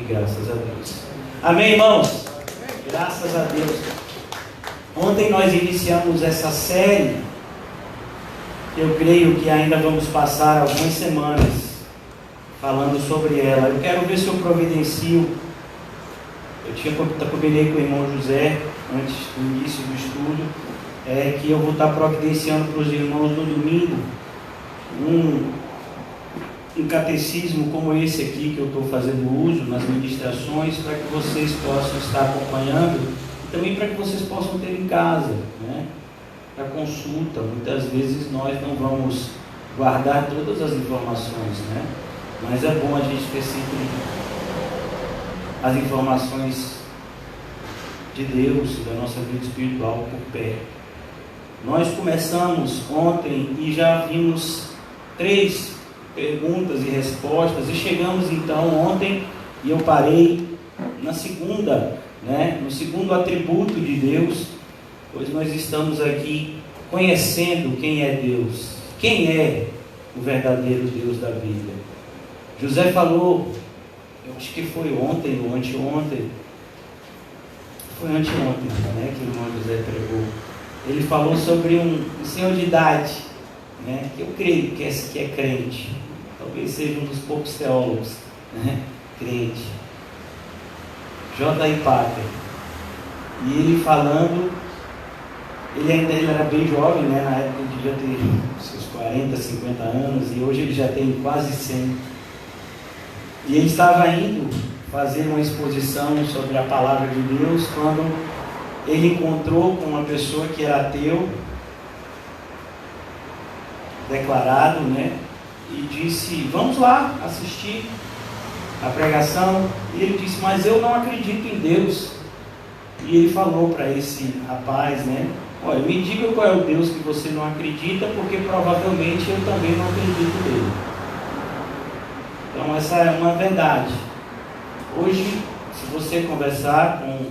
graças a Deus. Amém, irmãos? Graças a Deus. Ontem nós iniciamos essa série. Eu creio que ainda vamos passar algumas semanas falando sobre ela. Eu quero ver se eu providencio. Eu combinei com o irmão José, antes do início do estudo, que eu vou estar providenciando para os irmãos no domingo um catecismo como esse aqui que eu estou fazendo uso nas ministrações, para que vocês possam estar acompanhando e também para que vocês possam ter em casa, né? Para consulta. Muitas vezes nós não vamos guardar todas as informações, né? Mas é bom a gente ter sempre as informações de Deus e da nossa vida espiritual por perto. Nós começamos ontem e já vimos 3 perguntas e respostas, e chegamos então ontem, e eu parei na segunda, né, no segundo atributo de Deus, pois nós estamos aqui conhecendo quem é Deus, quem é o verdadeiro Deus da Bíblia. José falou, eu acho que foi ontem ou anteontem, foi anteontem, né, que o irmão José pregou. Ele falou sobre um senhor de idade, né, que eu creio que é crente, talvez seja um dos poucos teólogos, né, crente, J.I. Packer. E ele falando, ele era bem jovem, né, na época ele devia ter seus 40, 50 anos, e hoje ele já tem quase 100. E ele estava indo fazer uma exposição sobre a palavra de Deus, quando ele encontrou com uma pessoa que era ateu, declarado, né? E disse, vamos lá assistir a pregação. E ele disse, mas eu não acredito em Deus. E ele falou para esse rapaz, né? Olha, me diga qual é o Deus que você não acredita, porque provavelmente eu também não acredito nele. Então essa é uma verdade. Hoje, se você conversar com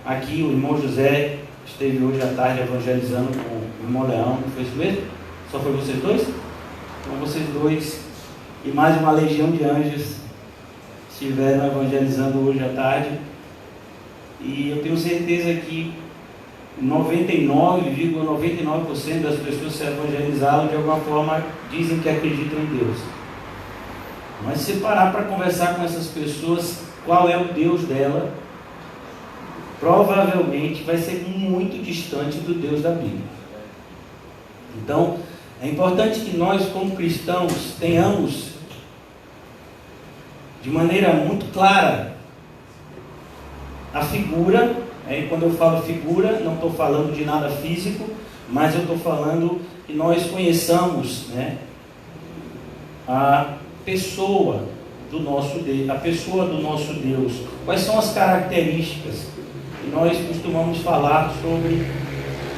aqui, o irmão José esteve hoje à tarde evangelizando com o irmão Leão, não foi isso mesmo? Só foi vocês dois? Então vocês dois e mais uma legião de anjos estiveram evangelizando hoje à tarde. E eu tenho certeza que 99,99% das pessoas que se evangelizaram de alguma forma dizem que acreditam em Deus. Mas se parar para conversar com essas pessoas, qual é o Deus dela, provavelmente vai ser muito distante do Deus da Bíblia. Então, é importante que nós, como cristãos, tenhamos de maneira muito clara a figura. E quando eu falo figura, não estou falando de nada físico, mas eu estou falando que nós conheçamos, né, a pessoa do nosso Deus. Quais são as características? E nós costumamos falar sobre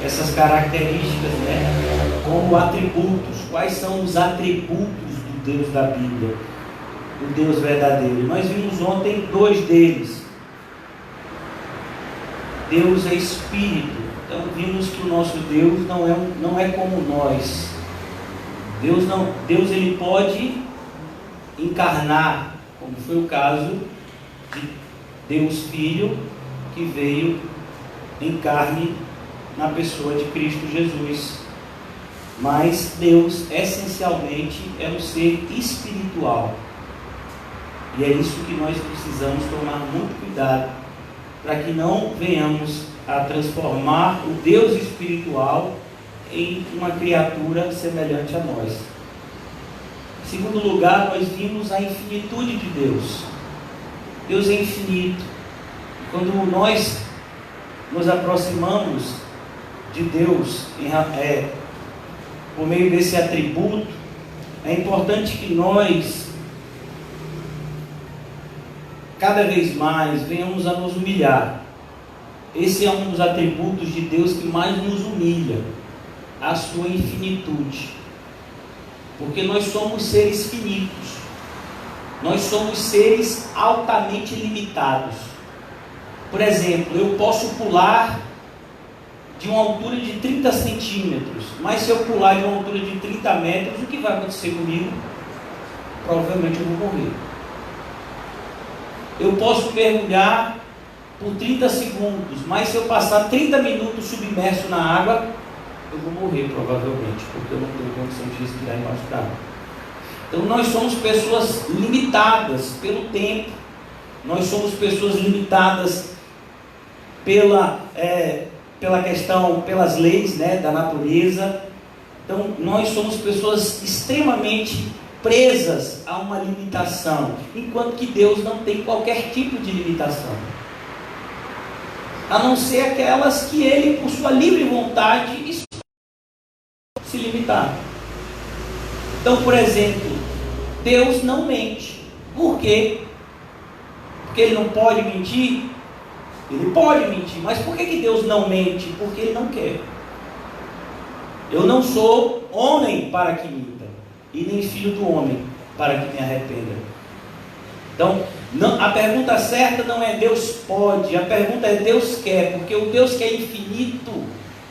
essas características, né, como atributos. Quais são os atributos do Deus da Bíblia, do Deus verdadeiro? E nós vimos ontem 2 deles. Deus é Espírito. Então vimos que o nosso Deus não é como nós. Deus ele pode encarnar, como foi o caso de Deus Filho, que veio em carne na pessoa de Cristo Jesus. Mas Deus essencialmente é um ser espiritual, e é isso que nós precisamos tomar muito cuidado, para que não venhamos a transformar o Deus espiritual em uma criatura semelhante a nós. Em segundo lugar, nós vimos a infinitude de Deus. Deus é infinito. Quando nós nos aproximamos de Deus por meio desse atributo, é importante que nós cada vez mais venhamos a nos humilhar. Esse é um dos atributos de Deus que mais nos humilha, a sua infinitude. Porque nós somos seres finitos, nós somos seres altamente limitados. Por exemplo, eu posso pular de uma altura de 30 centímetros, mas se eu pular de uma altura de 30 metros, o que vai acontecer comigo? Provavelmente eu vou morrer. Eu posso mergulhar por 30 segundos, mas se eu passar 30 minutos submerso na água, eu vou morrer provavelmente, porque eu não tenho condição de respirar embaixo da água. Então nós somos pessoas limitadas pelo tempo, nós somos pessoas limitadas pela questão, pelas leis, né, da natureza. Então nós somos pessoas extremamente presas a uma limitação, enquanto que Deus não tem qualquer tipo de limitação, a não ser aquelas que Ele, por sua livre vontade, se limitar. Então, por exemplo, Deus não mente. Por quê? Porque Ele não pode mentir? Ele pode mentir, mas por que Deus não mente? Porque Ele não quer. Eu não sou homem para que minta, e nem filho do homem para que me arrependa. Então, a pergunta certa não é Deus pode, a pergunta é Deus quer, porque o Deus que é infinito,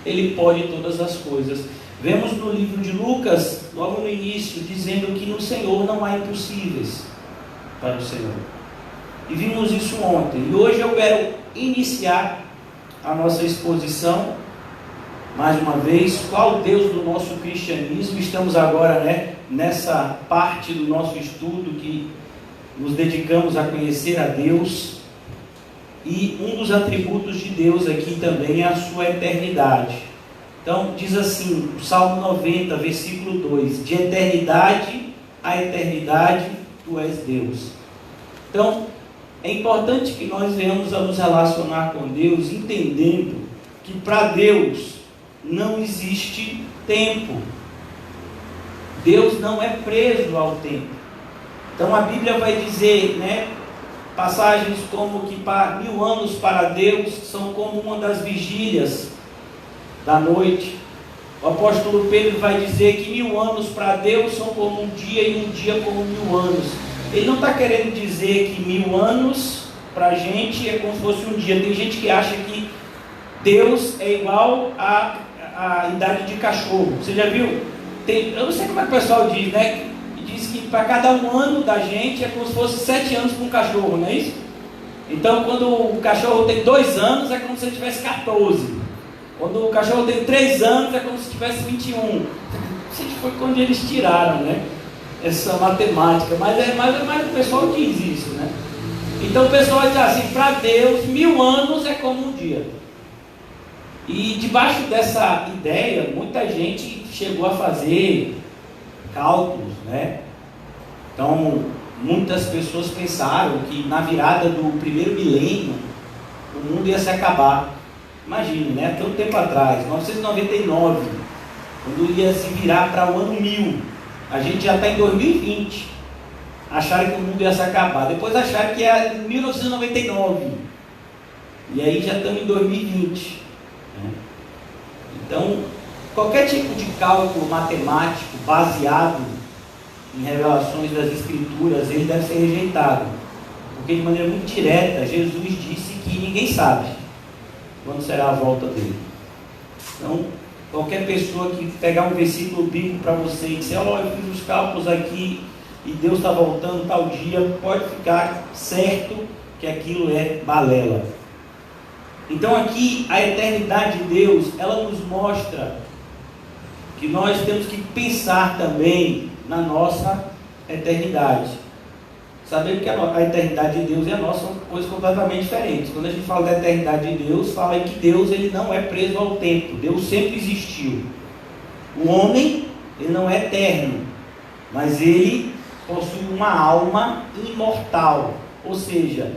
Ele pode todas as coisas. Vemos no livro de Lucas, logo no início, dizendo que no Senhor não há impossíveis para o Senhor. E vimos isso ontem. E hoje eu quero iniciar a nossa exposição, mais uma vez, qual o Deus do nosso cristianismo. Estamos agora, nessa parte do nosso estudo que nos dedicamos a conhecer a Deus. E um dos atributos de Deus aqui também é a sua eternidade. Então, diz assim, o Salmo 90, versículo 2: de eternidade a eternidade, Tu és Deus. Então, é importante que nós venhamos a nos relacionar com Deus, entendendo que para Deus não existe tempo. Deus não é preso ao tempo. Então, a Bíblia vai dizer, passagens como que 1000 anos para Deus são como uma das vigílias da noite. O apóstolo Pedro vai dizer que 1000 anos para Deus são como um dia, e um dia como 1000 anos. Ele não está querendo dizer que 1000 anos para a gente é como se fosse um dia. Tem gente que acha que Deus é igual à idade de cachorro. Você já viu? Eu não sei como é que o pessoal diz, diz que para cada um ano da gente é como se fosse 7 anos para um cachorro, não é isso? Então, quando o cachorro tem 2 anos, é como se ele tivesse 14. Quando o cachorro tem 3 anos, é como se tivesse 21. Isso foi quando eles tiraram, essa matemática. Mas o pessoal diz isso, Então o pessoal diz assim, para Deus, 1000 anos é como um dia. E debaixo dessa ideia, muita gente chegou a fazer cálculos, Então, muitas pessoas pensaram que na virada do primeiro milênio, o mundo ia se acabar. Imagine, até um tempo atrás, 1999, quando ia se virar para o ano 1000, a gente já está em 2020, acharam que o mundo ia se acabar, depois acharam que era em 1999, e aí já estamos em 2020, Então, qualquer tipo de cálculo matemático baseado em revelações das Escrituras, ele deve ser rejeitado, porque de maneira muito direta, Jesus disse que ninguém sabe quando será a volta dele. Então, qualquer pessoa que pegar um versículo bíblico para você e dizer, eu fiz os cálculos aqui e Deus está voltando tal dia, pode ficar certo que aquilo é balela. Então aqui a eternidade de Deus, ela nos mostra que nós temos que pensar também na nossa eternidade. Sabendo que a eternidade de Deus e a nossa são coisas completamente diferentes. Quando a gente fala da eternidade de Deus, fala que Deus ele não é preso ao tempo. Deus sempre existiu. O homem, ele não é eterno, mas ele possui uma alma imortal. Ou seja,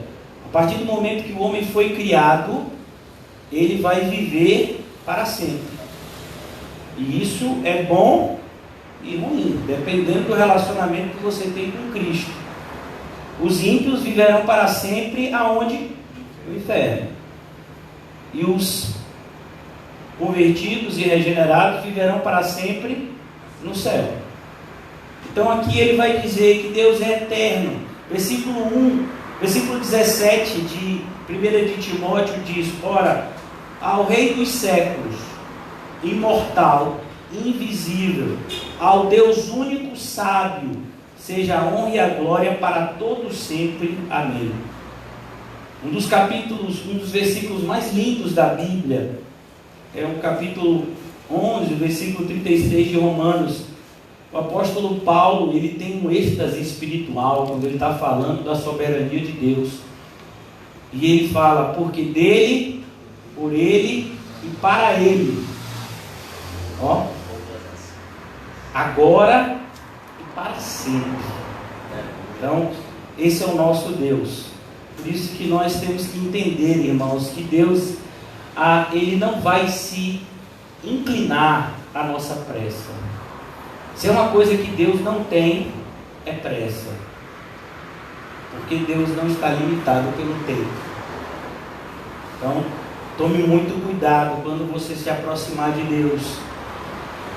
a partir do momento que o homem foi criado, ele vai viver para sempre. E isso é bom e ruim, dependendo do relacionamento que você tem com Cristo. Os ímpios viverão para sempre aonde? No inferno. E os convertidos e regenerados viverão para sempre no céu. Então aqui ele vai dizer que Deus é eterno. Versículo 1, versículo 17 de 1 de Timóteo diz: ora, ao Rei dos séculos, imortal, invisível, ao Deus único sábio, seja a honra e a glória para todos sempre. Amém. Um dos capítulos, um dos versículos mais lindos da Bíblia é o capítulo 11, versículo 36 de Romanos. O apóstolo Paulo, ele tem um êxtase espiritual quando ele está falando da soberania de Deus. E ele fala, porque dele, por ele e para ele. Ó, agora e para sempre. Então, esse é o nosso Deus. Por isso que nós temos que entender, irmãos, que Deus, ele não vai se inclinar à nossa pressa. Se é uma coisa que Deus não tem, é pressa. Porque Deus não está limitado pelo tempo. Então, tome muito cuidado quando você se aproximar de Deus.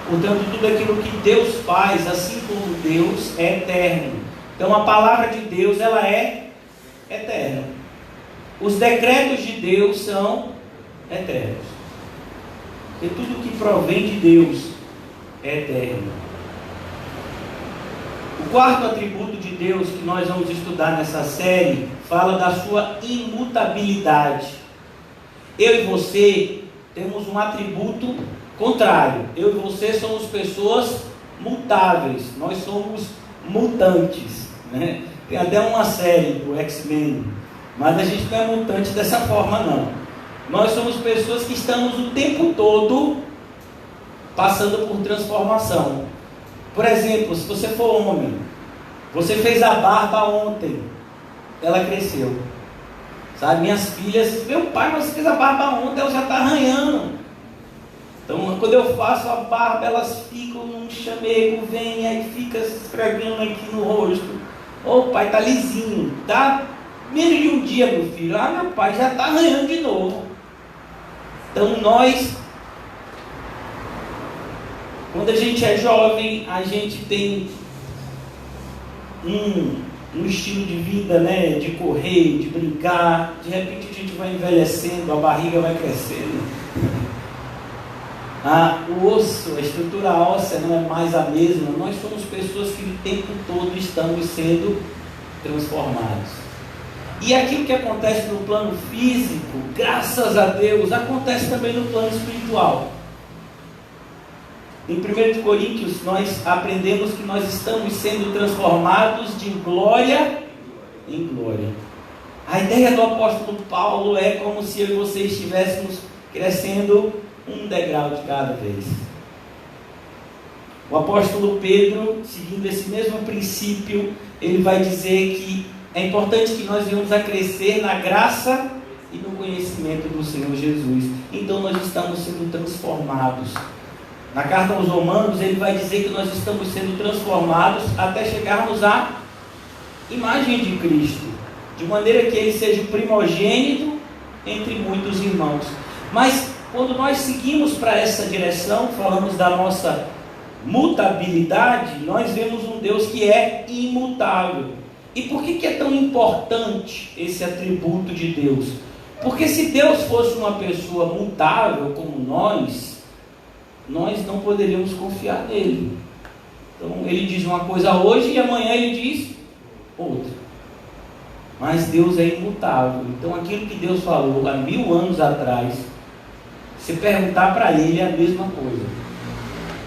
Portanto, tudo aquilo que Deus faz, assim como Deus, é eterno. Então, a palavra de Deus, ela é eterna. Os decretos de Deus são eternos. Porque tudo que provém de Deus é eterno. O quarto atributo de Deus que nós vamos estudar nessa série fala da sua imutabilidade. Eu e você temos um atributo contrário. Eu e você somos pessoas mutáveis. Nós somos mutantes, né? Tem até uma série do X-Men, mas a gente não é mutante dessa forma, não. Nós somos pessoas que estamos o tempo todo passando por transformação. Por exemplo, se você for homem, você fez a barba ontem, ela cresceu. Sabe, minhas filhas, meu pai, você fez a barba ontem, ela já está arranhando. Então, quando eu faço a barba, elas ficam num chamego, vem, aí fica se esfregando aqui no rosto. Ô pai, tá lisinho, tá menos de um dia, meu filho. Ah, meu pai, já está arranhando de novo. Então, quando a gente é jovem, a gente tem um estilo de vida, né? De correr, de brincar. De repente a gente vai envelhecendo, a barriga vai crescendo. O osso, a estrutura óssea não é mais a mesma. Nós somos pessoas que o tempo todo estamos sendo transformados. E aquilo que acontece no plano físico, graças a Deus, acontece também no plano espiritual. Em 1 Coríntios, nós aprendemos que nós estamos sendo transformados de glória em glória. A ideia do apóstolo Paulo é como se eu e você estivéssemos crescendo um degrau de cada vez. O apóstolo Pedro, seguindo esse mesmo princípio, ele vai dizer que é importante que nós venhamos a crescer na graça e no conhecimento do Senhor Jesus. Então nós estamos sendo transformados. Na carta aos Romanos, ele vai dizer que nós estamos sendo transformados até chegarmos à imagem de Cristo, de maneira que ele seja o primogênito entre muitos irmãos. Mas quando nós seguimos para essa direção, falamos da nossa mutabilidade, nós vemos um Deus que é imutável. E por que é tão importante esse atributo de Deus? Porque se Deus fosse uma pessoa mutável como nós não poderíamos confiar nele. Então ele diz uma coisa hoje e amanhã ele diz outra. Mas Deus é imutável. Então aquilo que Deus falou há 1000 anos atrás, se perguntar para ele é a mesma coisa.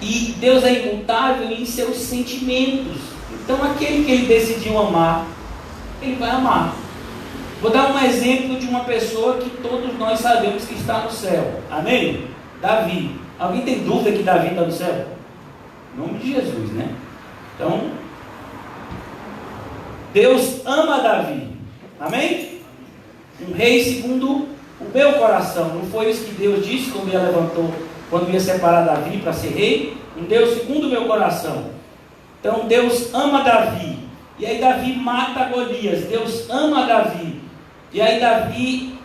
E Deus é imutável em seus sentimentos. Então aquele que ele decidiu amar, ele vai amar. Vou dar um exemplo de uma pessoa que todos nós sabemos que está no céu. Amém? Davi. Alguém tem dúvida que Davi está no céu? Em nome de Jesus, né? Então, Deus ama Davi. Amém? Um rei segundo o meu coração. Não foi isso que Deus disse quando ia levantou, quando ia separar Davi para ser rei? Um Deus segundo o meu coração. Então Deus ama Davi. E aí Davi mata Golias. Deus ama Davi. E aí Davi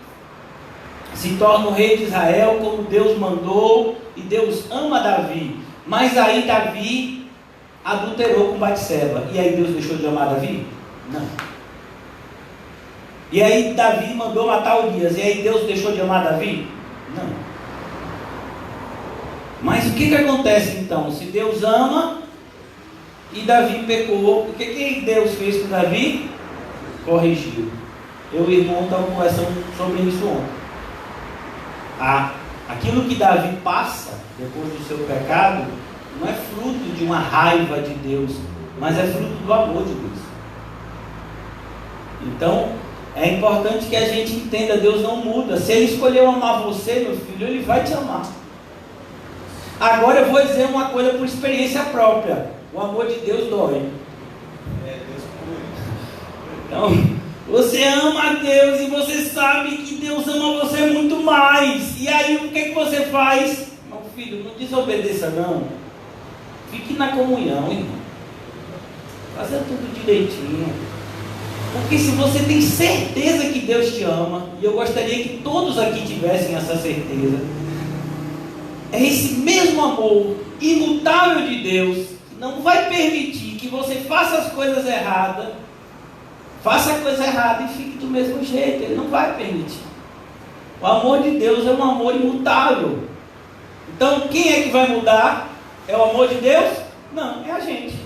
se torna o rei de Israel como Deus mandou. E Deus ama Davi. Mas aí Davi adulterou com Batseba. E aí Deus deixou de amar Davi? Não. E aí Davi mandou matar Urias. E aí Deus deixou de amar Davi? Não. Mas o que acontece então? Se Deus ama e Davi pecou, o que Deus fez com Davi? Corrigiu. Eu e o irmão estava conversando sobre isso ontem. Aquilo que Davi passa depois do seu pecado não é fruto de uma raiva de Deus, mas é fruto do amor de Deus. Então, é importante que a gente entenda, Deus não muda. Se Ele escolheu amar você, meu filho, Ele vai te amar. Agora eu vou dizer uma coisa por experiência própria. O amor de Deus dói. Então, você ama a Deus e você sabe que Deus ama você muito mais. E aí o que você faz? Meu filho, não desobedeça não. Fique na comunhão, irmão. Faça tudo direitinho. Porque se você tem certeza que Deus te ama, e eu gostaria que todos aqui tivessem essa certeza, é esse mesmo amor imutável de Deus que não vai permitir que você faça as coisas erradas. Faça a coisa errada e fique do mesmo jeito. Ele não vai permitir. O amor de Deus é um amor imutável. Então, quem é que vai mudar? É o amor de Deus? Não, é a gente.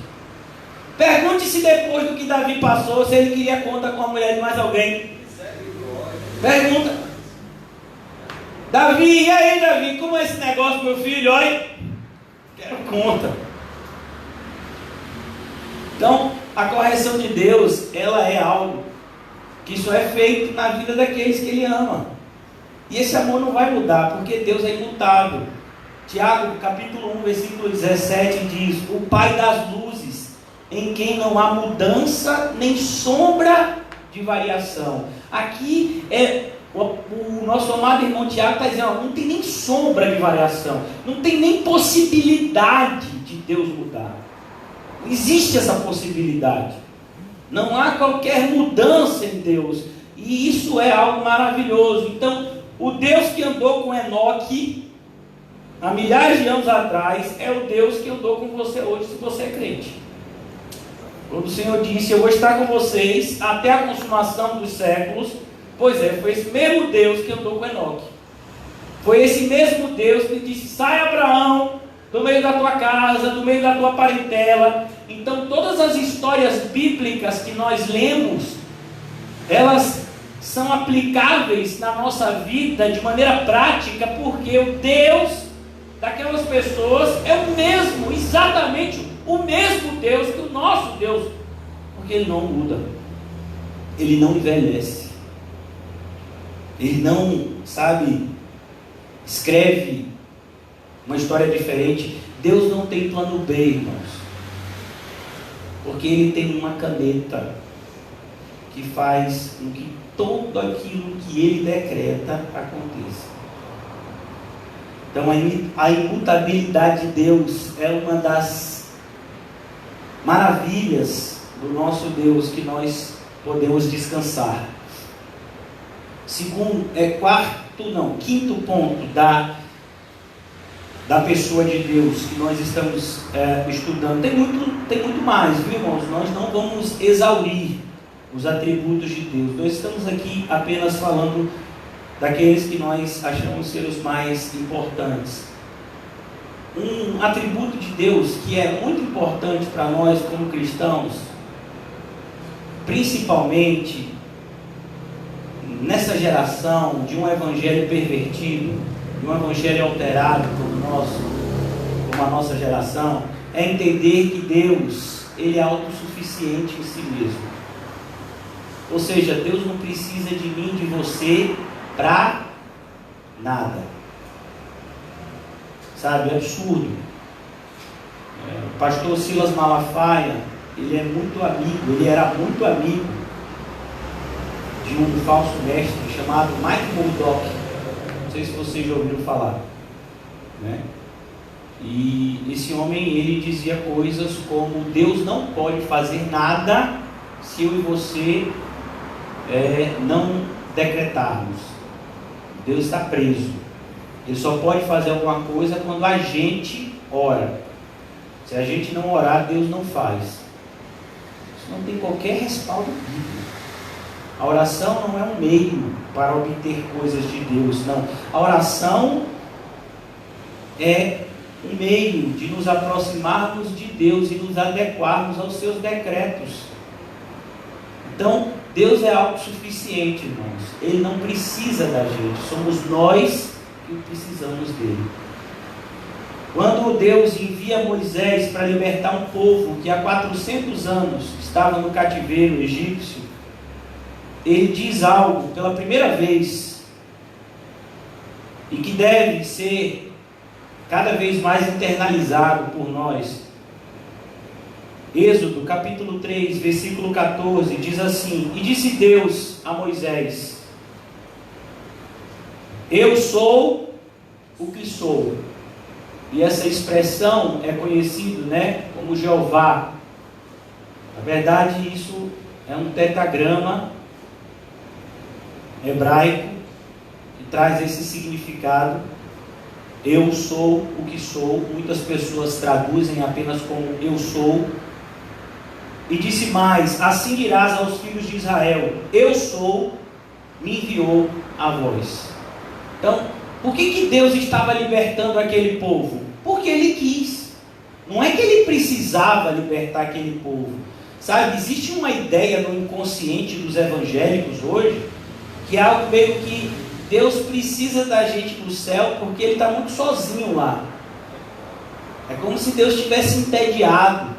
Pergunte se depois do que Davi passou, se ele queria conta com a mulher de mais alguém. Pergunta. Davi, e aí Davi, como é esse negócio, meu filho? Olha, quero conta. Então, a correção de Deus, ela é algo que só é feito na vida daqueles que Ele ama. E esse amor não vai mudar, porque Deus é imutável. Tiago, capítulo 1, versículo 17 diz: o Pai das luzes, em quem não há mudança nem sombra de variação. Aqui o nosso amado irmão Tiago está dizendo, não tem nem sombra de variação, não tem nem possibilidade de Deus mudar. Não existe essa possibilidade. Não há qualquer mudança em Deus. E isso é algo maravilhoso. Então, o Deus que andou com Enoque há milhares de anos atrás é o Deus que andou com você hoje, se você é crente. Quando o Senhor disse, eu vou estar com vocês até a consumação dos séculos. Pois é, foi esse mesmo Deus que andou com Enoque. Foi esse mesmo Deus que disse, sai Abraão, do meio da tua casa, do meio da tua parentela. Então todas as histórias bíblicas que nós lemos, elas são aplicáveis na nossa vida de maneira prática, porque o Deus daquelas pessoas é o mesmo, exatamente o mesmo Deus que o nosso Deus, porque Ele não muda, Ele não envelhece, Ele não, escreve uma história diferente. Deus não tem plano B, irmãos, porque Ele tem uma caneta que faz com que tudo aquilo que Ele decreta aconteça. Então a imutabilidade de Deus é uma das maravilhas do nosso Deus que nós podemos descansar. Quinto ponto da pessoa de Deus que nós estamos estudando. Tem muito mais, viu, irmãos? Nós não vamos exaurir os atributos de Deus. Nós estamos aqui apenas falando daqueles que nós achamos ser os mais importantes. Um atributo de Deus que é muito importante para nós como cristãos, principalmente nessa geração de um evangelho pervertido, de um evangelho alterado como a nossa geração, é entender que Deus, Ele é autossuficiente em si mesmo. Ou seja, Deus não precisa de mim, de você, para nada. É absurdo. O pastor Silas Malafaia, ele era muito amigo de um falso mestre chamado Mike Murdock. Não sei se vocês já ouviram falar, né? E esse homem, ele dizia coisas como: Deus não pode fazer nada se eu e você não decretarmos. Deus está preso. Ele só pode fazer alguma coisa quando a gente ora. Se a gente não orar, Deus não faz. Isso não tem qualquer respaldo bíblico. A oração não é um meio para obter coisas de Deus, não. A oração é um meio de nos aproximarmos de Deus e nos adequarmos aos seus decretos. Então, Deus é autossuficiente, irmãos. Ele não precisa da gente. Somos nós que precisamos dele. Quando Deus envia Moisés para libertar um povo que há 400 anos estava no cativeiro egípcio, ele diz algo pela primeira vez e que deve ser cada vez mais internalizado por nós. Êxodo capítulo 3, versículo 14, diz assim: E disse Deus a Moisés: Eu sou o que sou. E essa expressão é conhecida, como Jeová. Na verdade, isso é um tetragrama hebraico que traz esse significado. Eu sou o que sou. Muitas pessoas traduzem apenas como eu sou. E disse mais: Assim dirás aos filhos de Israel: Eu sou, me enviou a vós. Então, por que Deus estava libertando aquele povo? Porque Ele quis. Não é que Ele precisava libertar aquele povo. Sabe, existe uma ideia no inconsciente dos evangélicos hoje, que é algo meio que Deus precisa da gente no céu, porque Ele está muito sozinho lá. É como se Deus estivesse entediado.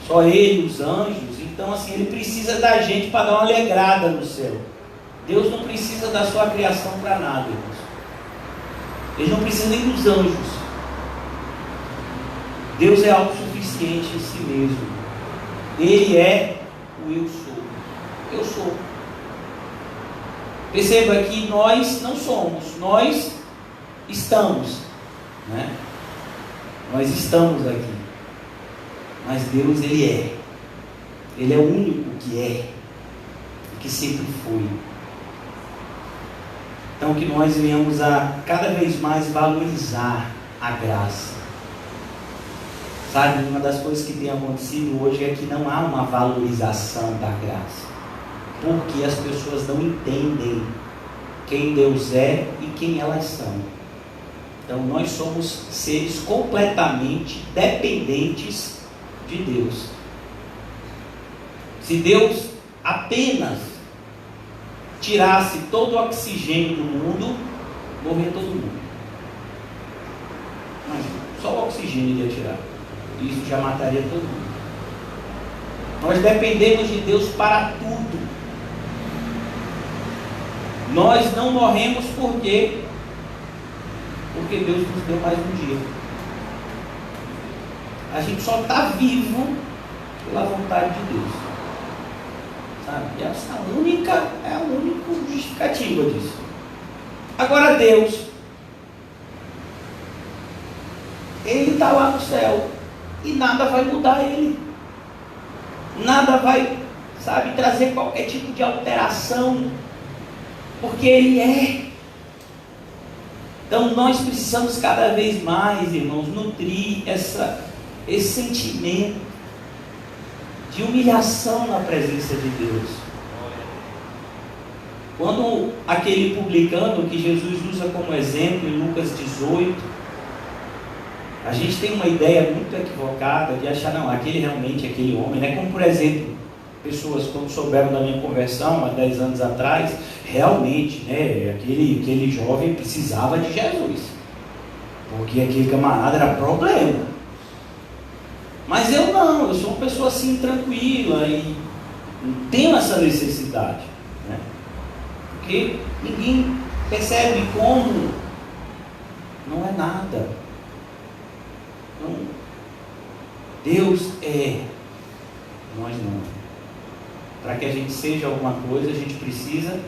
Só Ele, os anjos. Então assim, Ele precisa da gente para dar uma alegrada no céu. Deus não precisa da sua criação para nada, irmãos. Ele não precisa nem dos anjos. Deus é autossuficiente em si mesmo. Ele é o eu sou. Eu sou. Perceba que nós não somos, nós estamos, Nós estamos aqui. Mas Deus, Ele é. Ele é o único que é, que sempre foi. Então que nós venhamos a cada vez mais valorizar a graça. Sabe, uma das coisas que tem acontecido hoje é que não há uma valorização da graça. Porque as pessoas não entendem quem Deus é e quem elas são. Então nós somos seres completamente dependentes de Deus. Se Deus apenas tirasse todo o oxigênio do mundo, morria todo mundo. Mas só o oxigênio ia tirar. Isso já mataria todo mundo. Nós dependemos de Deus para tudo. Nós não morremos por quê? Porque Deus nos deu mais um dia. A gente só está vivo pela vontade de Deus. Sabe? E essa é a única justificativa disso. Agora Deus, Ele está lá no céu e nada vai mudar Ele. Nada vai, trazer qualquer tipo de alteração, porque Ele é. Então nós precisamos cada vez mais, irmãos, nutrir esse sentimento de humilhação na presença de Deus. Quando aquele publicano que Jesus usa como exemplo em Lucas 18, a gente tem uma ideia muito equivocada de achar, não, aquele realmente, aquele homem, como por exemplo, pessoas quando souberam da minha conversão há 10 anos atrás, realmente, aquele jovem precisava de Jesus, porque aquele camarada era problema. Mas eu não, eu sou uma pessoa assim tranquila e não tenho essa necessidade, porque ninguém percebe como não é nada. Então, Deus é, nós não. Para que a gente seja alguma coisa, a gente precisa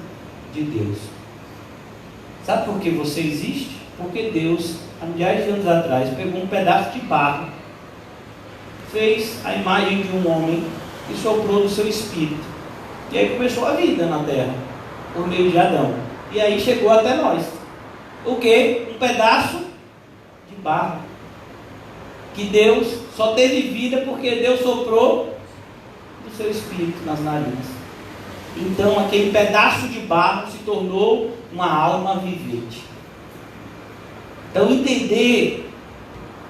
de Deus. Sabe por que você existe? Porque Deus, há milhares de anos atrás, pegou um pedaço de barro, fez a imagem de um homem e soprou no seu espírito. E aí começou a vida na terra, por meio de Adão. E aí chegou até nós. O quê? Um pedaço de barro. Que Deus só teve vida porque Deus soprou do seu espírito nas narinas. Então aquele pedaço de barro se tornou uma alma vivente. Então entender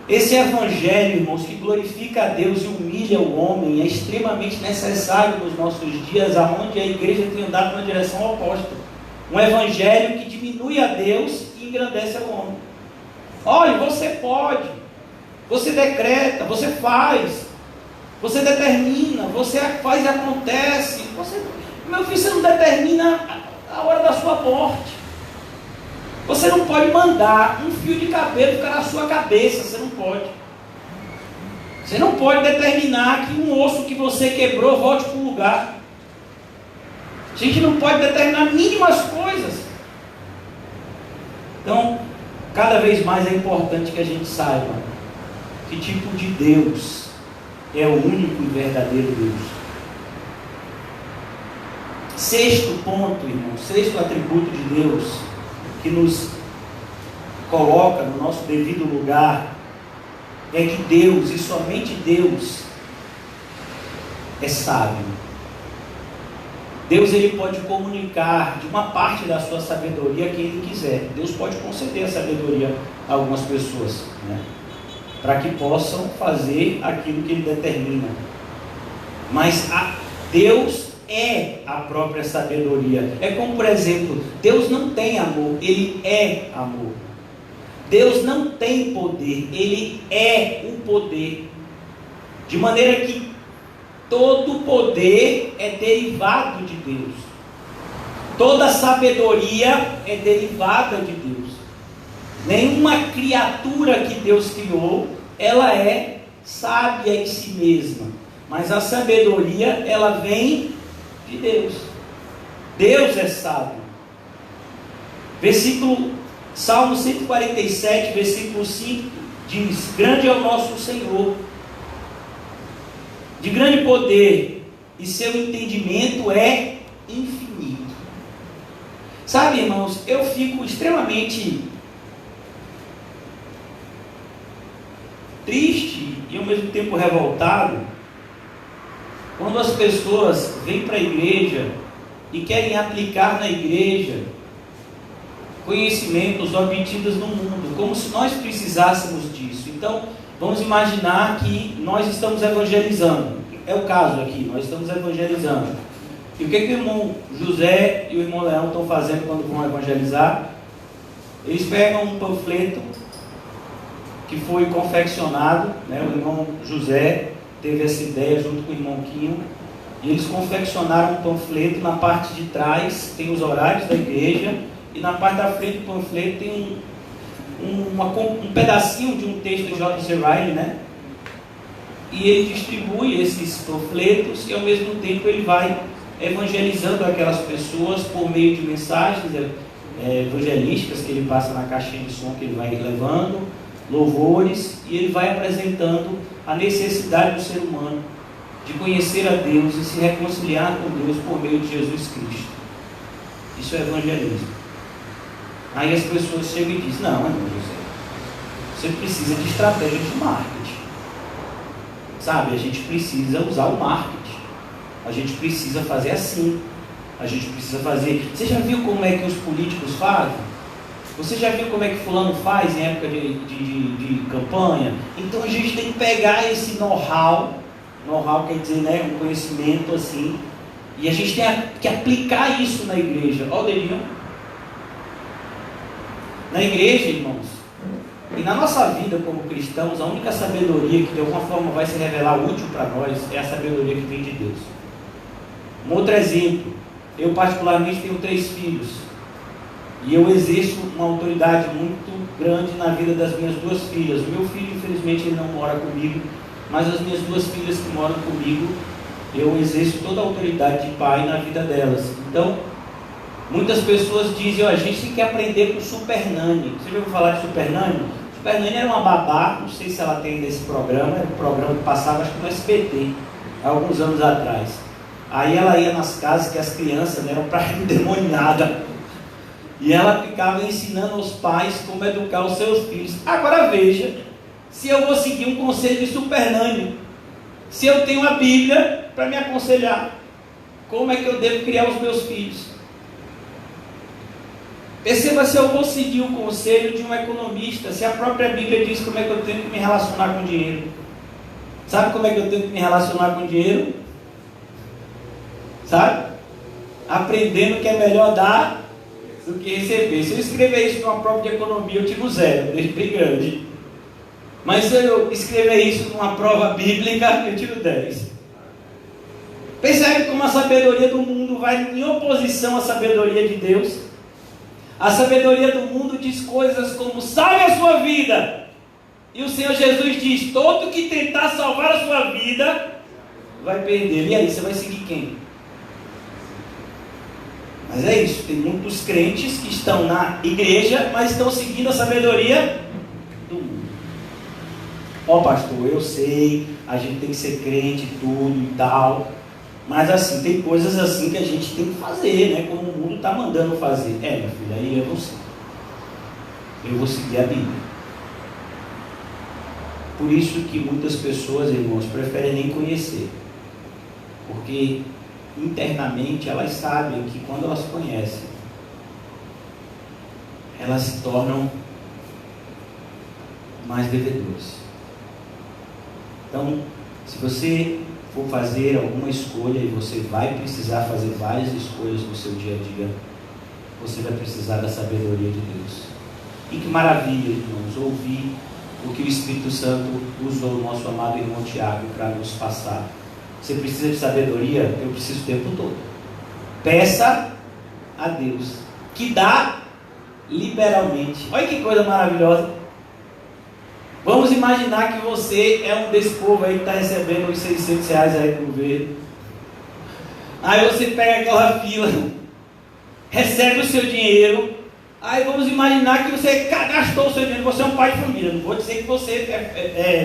Esse evangelho, irmãos, que glorifica a Deus e humilha o homem, é extremamente necessário nos nossos dias, aonde a igreja tem andado na direção oposta. Um evangelho que diminui a Deus e engrandece ao homem. Olha, você pode, você decreta, você faz, você determina, você faz e acontece. Meu filho, você não determina a hora da sua morte. Você não pode mandar um fio de cabelo ficar na sua cabeça, você não pode. Você não pode determinar que um osso que você quebrou volte para o lugar. A gente não pode determinar mínimas coisas. Então, cada vez mais é importante que a gente saiba que tipo de Deus é o único e verdadeiro Deus. Sexto ponto, irmão, sexto atributo de Deus que nos coloca no nosso devido lugar é que Deus, e somente Deus, é sábio. Deus, ele pode comunicar de uma parte da sua sabedoria a quem ele quiser. Deus pode conceder a sabedoria a algumas pessoas, né, para que possam fazer aquilo que ele determina. Mas Deus é a própria sabedoria. É como, por exemplo, Deus não tem amor, ele é amor. Deus não tem poder, ele é o poder. De maneira que todo poder é derivado de Deus. Toda sabedoria é derivada de Deus. Nenhuma criatura que Deus criou, ela é sábia em si mesma. Mas a sabedoria, ela vem de Deus. Deus é sábio. Salmo 147, versículo 5 diz: grande é o nosso Senhor, de grande poder, e seu entendimento é infinito. Sabe, irmãos, eu fico extremamente triste e ao mesmo tempo revoltado quando as pessoas vêm para a igreja e querem aplicar na igreja conhecimentos obtidos no mundo, como se nós precisássemos disso. Então, vamos imaginar que nós estamos evangelizando. É o caso aqui, nós estamos evangelizando. E o que o irmão José e o irmão Leão estão fazendo quando vão evangelizar? Eles pegam um panfleto que foi confeccionado, né? O irmão José teve essa ideia junto com o irmão Quinho, e eles confeccionaram um panfleto. Na parte de trás tem os horários da igreja, e na parte da frente do panfleto tem um pedacinho de um texto de J.C. Ryle, né? E ele distribui esses panfletos e ao mesmo tempo ele vai evangelizando aquelas pessoas por meio de mensagens evangelísticas que ele passa na caixinha de som que ele vai levando, louvores, e ele vai apresentando a necessidade do ser humano de conhecer a Deus e se reconciliar com Deus por meio de Jesus Cristo. Isso é evangelismo. Aí as pessoas chegam e dizem: não, irmão José, você precisa de estratégia de marketing. Sabe, a gente precisa usar o marketing. A gente precisa fazer assim. A gente precisa fazer... Você já viu como é que os políticos fazem? Você já viu como é que fulano faz em época de campanha? Então a gente tem que pegar esse know-how quer dizer, né, um conhecimento assim, e a gente tem que aplicar isso na igreja. Olha o dedinho. Na igreja, irmãos, e na nossa vida como cristãos, a única sabedoria que de alguma forma vai se revelar útil para nós é a sabedoria que vem de Deus. Um outro exemplo: eu particularmente tenho 3 filhos, e eu exerço uma autoridade muito grande na vida das minhas 2 filhas. O meu filho, infelizmente, ele não mora comigo, mas as minhas 2 filhas que moram comigo, eu exerço toda a autoridade de pai na vida delas. Então, muitas pessoas dizem: a gente tem que aprender com Super Nani. Você já ouviu falar de Super Nani? Super Nani era uma babá, não sei se ela tem desse programa, era um programa que passava, acho que no SBT, há alguns anos atrás. Aí ela ia nas casas que as crianças eram para endemoniada, e ela ficava ensinando aos pais como educar os seus filhos. Agora veja, se eu vou seguir um conselho de Super Nani, se eu tenho a Bíblia para me aconselhar, como é que eu devo criar os meus filhos? Perceba se eu vou seguir o conselho de um economista, se a própria Bíblia diz como é que eu tenho que me relacionar com dinheiro. Sabe como é que eu tenho que me relacionar com dinheiro? Sabe? Aprendendo que é melhor dar do que receber. Se eu escrever isso numa prova de economia, eu tiro 0, deixo bem grande. Mas se eu escrever isso numa prova bíblica, eu tiro 10. Percebe como a sabedoria do mundo vai em oposição à sabedoria de Deus? A sabedoria do mundo diz coisas como: salve a sua vida. E o Senhor Jesus diz: todo que tentar salvar a sua vida vai perder. E aí, você vai seguir quem? Mas é isso, tem muitos crentes que estão na igreja, mas estão seguindo a sabedoria do mundo. Ó, pastor, eu sei, a gente tem que ser crente e tudo e tal, mas assim, tem coisas assim que a gente tem que fazer, né? Como o mundo está mandando fazer. Meu filho, aí eu não sei. Eu vou seguir a Bíblia. Por isso que muitas pessoas, irmãos, preferem nem conhecer. Porque internamente elas sabem que quando elas conhecem, elas se tornam mais devedores. Então, se você for fazer alguma escolha, e você vai precisar fazer várias escolhas no seu dia a dia, você vai precisar da sabedoria de Deus. E que maravilha, irmãos, ouvir o que o Espírito Santo usou o nosso amado irmão Tiago para nos passar. Você precisa de sabedoria? Eu preciso o tempo todo. Peça a Deus, que dá liberalmente. Olha que coisa maravilhosa. Vamos imaginar que você é um desse povo aí que está recebendo os R$600 aí do governo. Aí você pega aquela fila, recebe o seu dinheiro. Aí vamos imaginar que você gastou o seu dinheiro. Você é um pai de família. Não vou dizer que você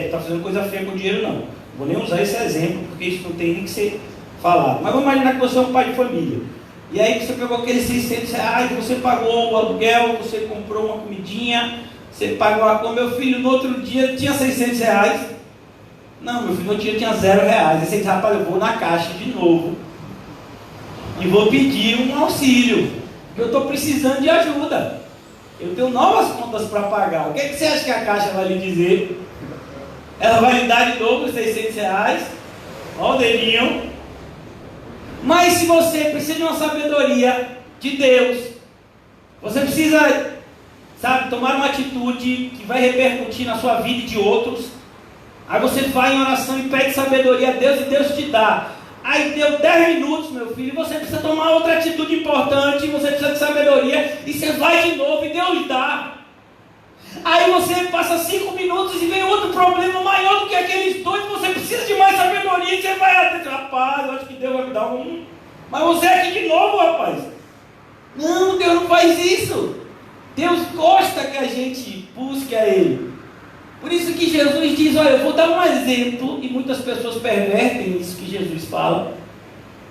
está fazendo coisa feia com dinheiro, não. Vou nem usar esse exemplo, porque isso não tem nem que ser falado. Mas vamos imaginar que você é um pai de família. E aí você pegou aqueles R$600, você pagou o aluguel, você comprou uma comidinha, você pagou a conta. Meu filho, no outro dia, tinha R$600. Não, meu filho, no outro dia tinha R$0. Aí você diz: rapaz, eu vou na caixa de novo e vou pedir um auxílio, porque eu estou precisando de ajuda. Eu tenho novas contas para pagar. O que você acha que a caixa vai lhe dizer? Ela vai lhe dar de novo os R$600. Olha o dedinho. Mas se você precisa de uma sabedoria de Deus, você precisa, tomar uma atitude que vai repercutir na sua vida e de outros. Aí você vai em oração e pede sabedoria a Deus, e Deus te dá. Aí deu 10 minutos, meu filho, e você precisa tomar outra atitude importante, você precisa de sabedoria, e você vai de novo e Deus dá. Aí você passa 5 minutos e vem outro problema maior do que aqueles dois, você precisa de mais sabedoria, e você vai, rapaz, eu acho que Deus vai me dar um. Mas você é aqui de novo, rapaz. Não, Deus não faz isso. Deus gosta que a gente busque a Ele. Por isso que Jesus diz: olha, eu vou dar um exemplo, e muitas pessoas pervertem isso que Jesus fala.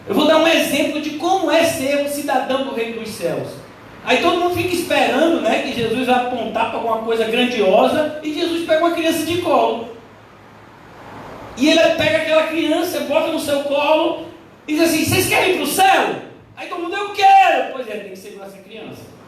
Eu vou dar um exemplo de como é ser um cidadão do reino dos céus. Aí todo mundo fica esperando, né, que Jesus vai apontar para alguma coisa grandiosa, e Jesus pega uma criança de colo. E ele pega aquela criança, bota no seu colo, e diz assim: vocês querem ir para o céu? Aí todo mundo: eu quero. Pois é, tem que segurar essa criança.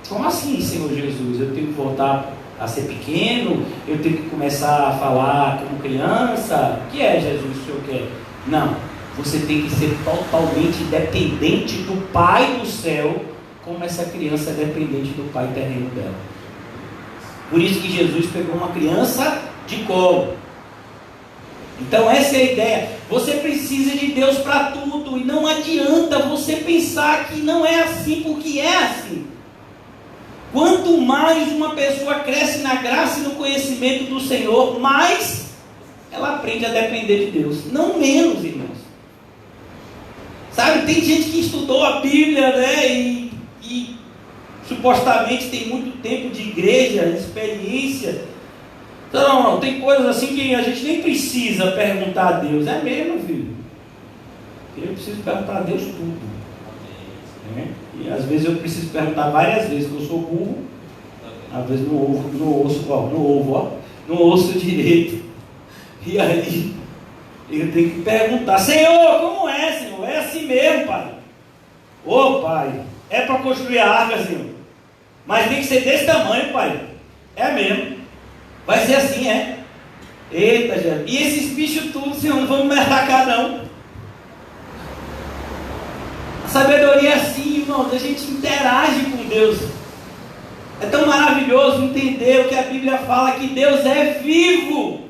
Como assim, Senhor Jesus? Eu tenho que voltar a ser pequeno? Eu tenho que começar a falar como criança? O que é, Jesus, o Senhor quer? Não. Você tem que ser totalmente dependente do Pai do céu, como essa criança é dependente do Pai terreno dela. Por isso que Jesus pegou uma criança de colo. Então essa é a ideia. Você precisa de Deus para tudo, e não adianta você pensar que não é assim, porque é assim. Quanto mais uma pessoa cresce na graça e no conhecimento do Senhor, mais ela aprende a depender de Deus. Não menos, irmãos. Sabe, tem gente que estudou a Bíblia, né, e supostamente tem muito tempo de igreja, de experiência. Não, tem coisas assim que a gente nem precisa perguntar a Deus. É mesmo, filho. Eu preciso perguntar a Deus tudo. Né? E às vezes eu preciso perguntar várias vezes, porque eu sou burro. Às vezes no osso direito. E aí eu tenho que perguntar: Senhor, como é, Senhor? É assim mesmo, Pai? Ô, Pai, É para construir a arca, Senhor. Mas tem que ser desse tamanho, Pai. É mesmo. Vai ser assim, é. Eita, Jesus. E esses bichos tudo, Senhor, não vão me atacar, não. A sabedoria é assim, irmãos. A gente interage com Deus. É tão maravilhoso entender o que a Bíblia fala, que Deus é vivo.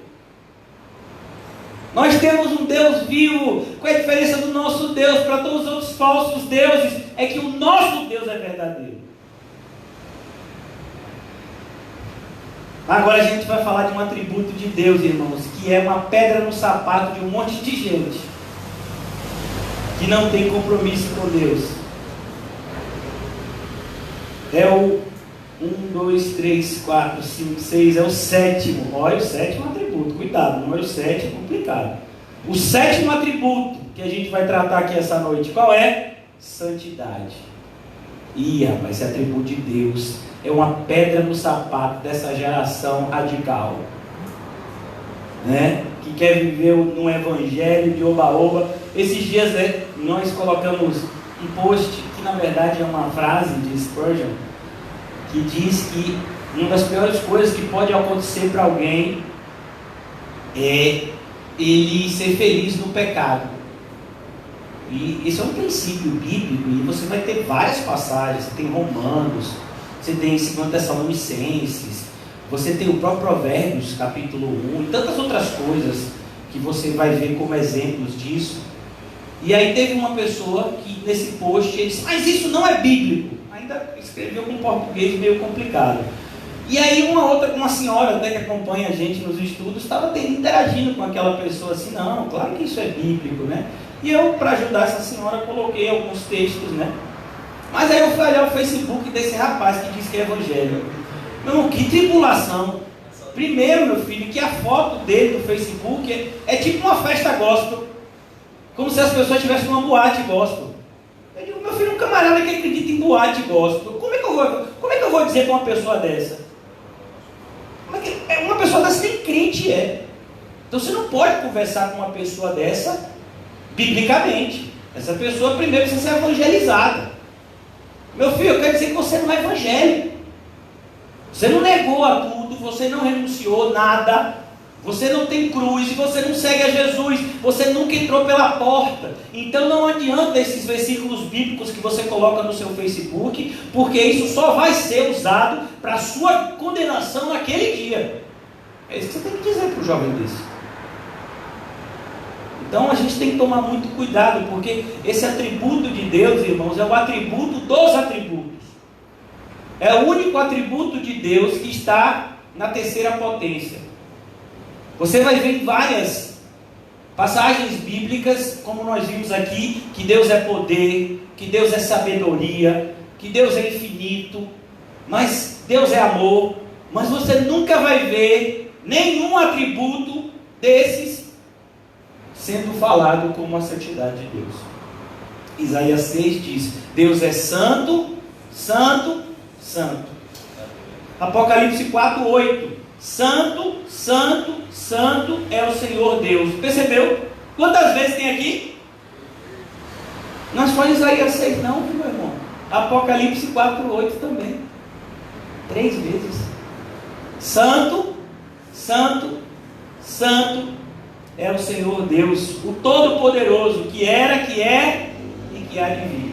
Nós temos um Deus vivo. Qual é a diferença do nosso Deus para todos os outros falsos deuses? É que o nosso Deus é verdadeiro. Agora a gente vai falar de um atributo de Deus, irmãos, que é uma pedra no sapato de um monte de gente que não tem compromisso com Deus. É o 1, 2, 3, 4, 5, 6, é o sétimo. Olha, o sétimo atributo, cuidado, não é o sétimo, complicado. O sétimo atributo que a gente vai tratar aqui essa noite, qual é? Santidade. Rapaz, esse atributo de Deus é uma pedra no sapato dessa geração radical, né? Que quer viver num evangelho de oba-oba. Esses dias, né, nós colocamos um post que na verdade é uma frase de Spurgeon, que diz que uma das piores coisas que pode acontecer para alguém é ele ser feliz no pecado. E isso é um princípio bíblico, e você vai ter várias passagens. Você tem Romanos, você tem 2 Tessalonicenses, você tem o próprio Provérbios, capítulo 1, e tantas outras coisas que você vai ver como exemplos disso. E aí teve uma pessoa que nesse post, ele disse, mas isso não é bíblico. Ainda escreveu com português meio complicado. E aí uma senhora até que acompanha a gente nos estudos, estava interagindo com aquela pessoa assim, não, claro que isso é bíblico, né? E eu, para ajudar essa senhora, coloquei alguns textos, né? Mas aí eu fui olhar o Facebook desse rapaz que diz que é evangélico. Meu irmão, que tribulação. Primeiro, meu filho, que a foto dele no Facebook é tipo uma festa gospel. Como se as pessoas tivessem uma boate gospel. Eu digo, meu filho, um camarada que acredita em boate gospel. Como é que eu vou dizer para uma pessoa dessa? Uma pessoa dessa nem crente é. Então você não pode conversar com uma pessoa dessa biblicamente. Essa pessoa primeiro precisa ser evangelizada. Meu filho, eu quero dizer que você não é evangélico. Você não negou a tudo, você não renunciou nada, você não tem cruz e você não segue a Jesus, você nunca entrou pela porta. Então não adianta esses versículos bíblicos que você coloca no seu Facebook, porque isso só vai ser usado para a sua condenação naquele dia. É isso que você tem que dizer para o jovem desse. Então a gente tem que tomar muito cuidado, porque esse atributo de Deus, irmãos, é o atributo dos atributos. É o único atributo de Deus que está na terceira potência. Você vai ver em várias passagens bíblicas, como nós vimos aqui, que Deus é poder, que Deus é sabedoria, que Deus é infinito, mas Deus é amor. Mas você nunca vai ver nenhum atributo desses sendo falado como a santidade de Deus. Isaías 6 diz, Deus é santo, santo, santo. Apocalipse 4, 8, santo, santo, santo é o Senhor Deus. Percebeu? Quantas vezes tem aqui? Não é só Isaías 6 não, meu irmão. Apocalipse 4, 8 também. 3 vezes. Santo, santo, santo é o Senhor Deus, o Todo-Poderoso, que era, que é e que há de vir.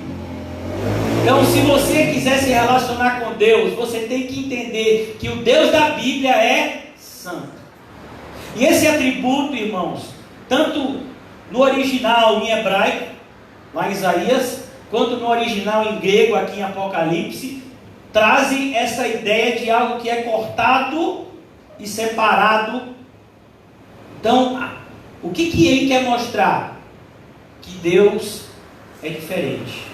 Então, se você quiser se relacionar com Deus, você tem que entender que o Deus da Bíblia é santo. E esse atributo, irmãos, tanto no original em hebraico, lá em Isaías, quanto no original em grego, aqui em Apocalipse, trazem essa ideia de algo que é cortado e separado. Então, o que ele quer mostrar? Que Deus é diferente.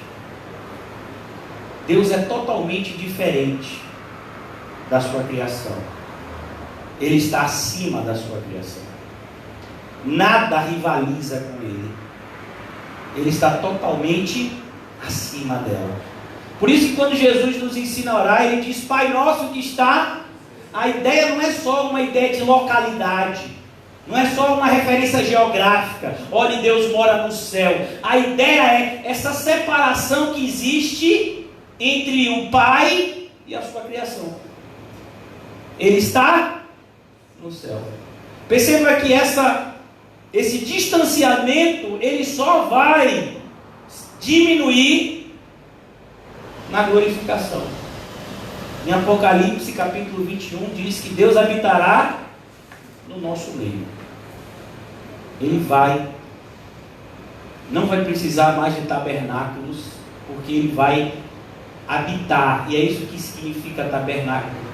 Deus é totalmente diferente da sua criação. Ele está acima da sua criação. Nada rivaliza com Ele. Ele está totalmente acima dela. Por isso que quando Jesus nos ensina a orar, Ele diz, Pai nosso que está... A ideia não é só uma ideia de localidade. Não é só uma referência geográfica. Olha, Deus mora no céu. A ideia é essa separação que existe entre o Pai e a sua criação. Ele está no céu. Perceba que esse distanciamento, ele só vai diminuir na glorificação. Em Apocalipse capítulo 21 diz que Deus habitará no nosso meio. Ele não vai precisar mais de tabernáculos, porque ele vai habitar. E é isso que significa tabernáculo.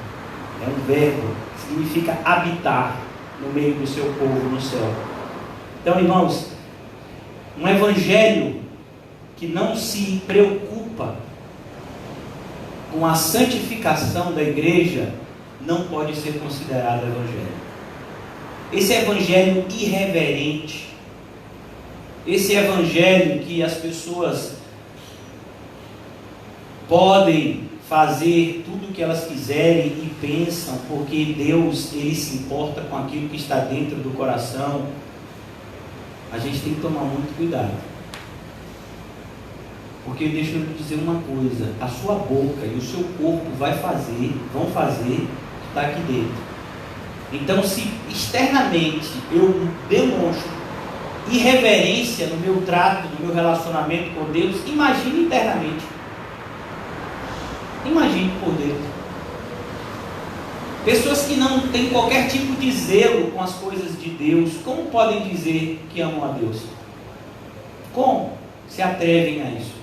É um verbo, significa habitar no meio do seu povo no céu. Então, irmãos, um evangelho que não se preocupa com a santificação da igreja não pode ser considerado evangelho. Esse evangelho irreverente, esse evangelho que as pessoas podem fazer tudo o que elas quiserem e pensam, porque Deus, ele se importa com aquilo que está dentro do coração, a gente tem que tomar muito cuidado. Porque deixa eu lhe dizer uma coisa, a sua boca e o seu corpo vão fazer o que está aqui dentro. Então, se externamente eu demonstro irreverência no meu trato, no meu relacionamento com Deus, imagine internamente. Imagine por dentro. Pessoas que não têm qualquer tipo de zelo com as coisas de Deus, como podem dizer que amam a Deus? Como se atrevem a isso?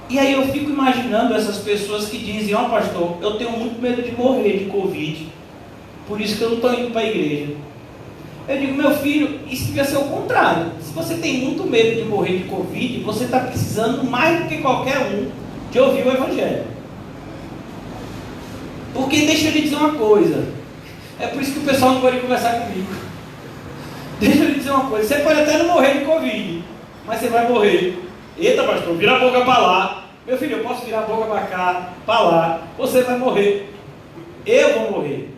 E aí eu fico imaginando essas pessoas que dizem: ó, pastor, eu tenho muito medo de morrer de Covid, por isso que eu não estou indo para a igreja. Eu digo: meu filho, isso devia ser o contrário. Se você tem muito medo de morrer de Covid, você está precisando mais do que qualquer um de ouvir o evangelho. Porque deixa eu lhe dizer uma coisa, é por isso que o pessoal não pode conversar comigo. Deixa eu lhe dizer uma coisa, você pode até não morrer de Covid, mas você vai morrer. Eita, pastor, vira a boca para lá. Meu filho, eu posso virar a boca para cá, para lá. Você vai morrer. Eu vou morrer.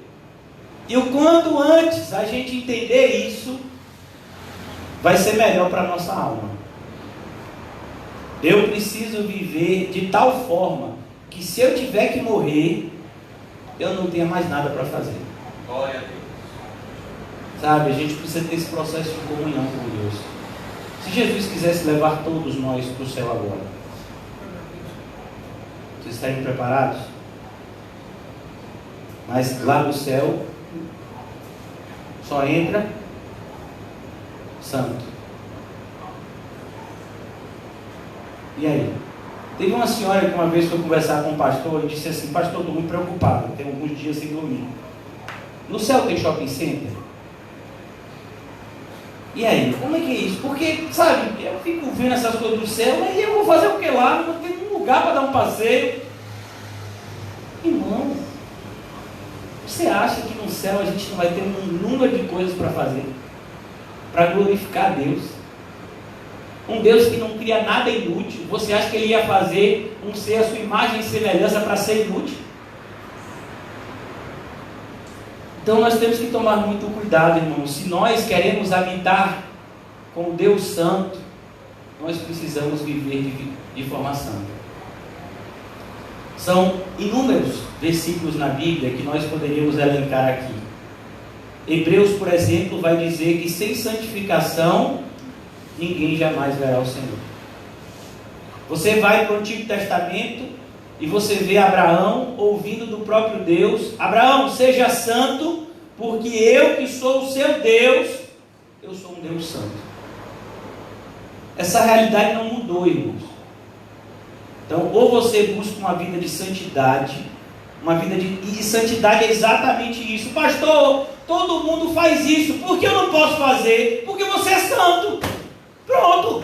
E o quanto antes a gente entender isso, vai ser melhor para a nossa alma. Eu preciso viver de tal forma que, se eu tiver que morrer, eu não tenha mais nada para fazer. Glória a Deus. Sabe, a gente precisa ter esse processo de comunhão com Deus. Se Jesus quisesse levar todos nós para o céu agora, vocês estariam preparados? Mas lá no céu só entra santo. E aí? Teve uma senhora que uma vez foi conversar com um pastor e disse assim: pastor, estou muito preocupado, tenho alguns dias sem dormir. No céu tem shopping center? E aí, como é que é isso? Porque, sabe, eu fico vendo essas coisas do céu, mas eu vou fazer o que lá? Não tem um lugar para dar um passeio. Irmão, você acha que no céu a gente não vai ter um número de coisas para fazer? Para glorificar a Deus? Um Deus que não cria nada inútil. Você acha que ele ia fazer um ser a sua imagem e semelhança para ser inútil? Então nós temos que tomar muito cuidado, irmãos. Se nós queremos habitar com o Deus Santo, nós precisamos viver de forma santa. São inúmeros versículos na Bíblia que nós poderíamos elencar aqui. Hebreus, por exemplo, vai dizer que sem santificação ninguém jamais verá o Senhor. Você vai para o Antigo Testamento e você vê Abraão ouvindo do próprio Deus: Abraão, seja santo, porque eu que sou o seu Deus, eu sou um Deus santo. Essa realidade não mudou, irmãos. Então, ou você busca uma vida de santidade, e santidade é exatamente isso. Pastor, todo mundo faz isso, por que eu não posso fazer? Porque você é santo. Pronto.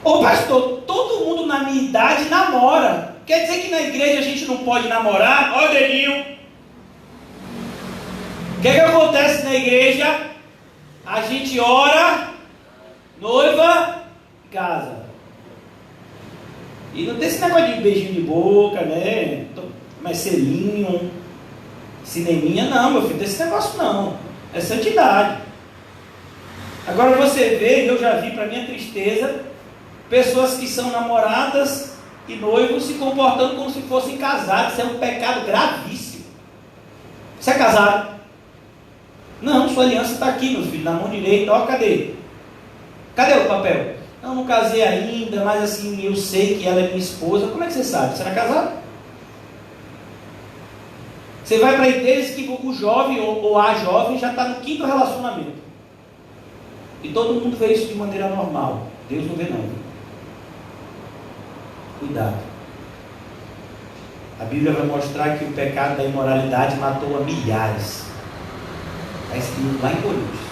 Ô pastor, todo mundo na minha idade namora. Quer dizer que na igreja a gente não pode namorar? Olha o dedinho. O que acontece na igreja? A gente ora, noiva, casa. E não tem esse negócio de beijinho de boca, né? Mais selinho, cineminha, não, meu filho, não tem esse negócio não. É santidade. Agora você vê, eu já vi, para minha tristeza, pessoas que são namoradas e noivos se comportando como se fossem casados. Isso é um pecado gravíssimo. Você é casado? Não, sua aliança está aqui, meu filho, na mão direita. Ó, cadê? Cadê o papel? Não casei ainda, mas assim, eu sei que ela é minha esposa. Como é que você sabe? Você era casado? Você vai para a igreja que o jovem ou a jovem já está no 5º relacionamento. E todo mundo vê isso de maneira normal. Deus não vê não. Cuidado. A Bíblia vai mostrar que o pecado da imoralidade matou a milhares. Está escrito lá em Coríntios.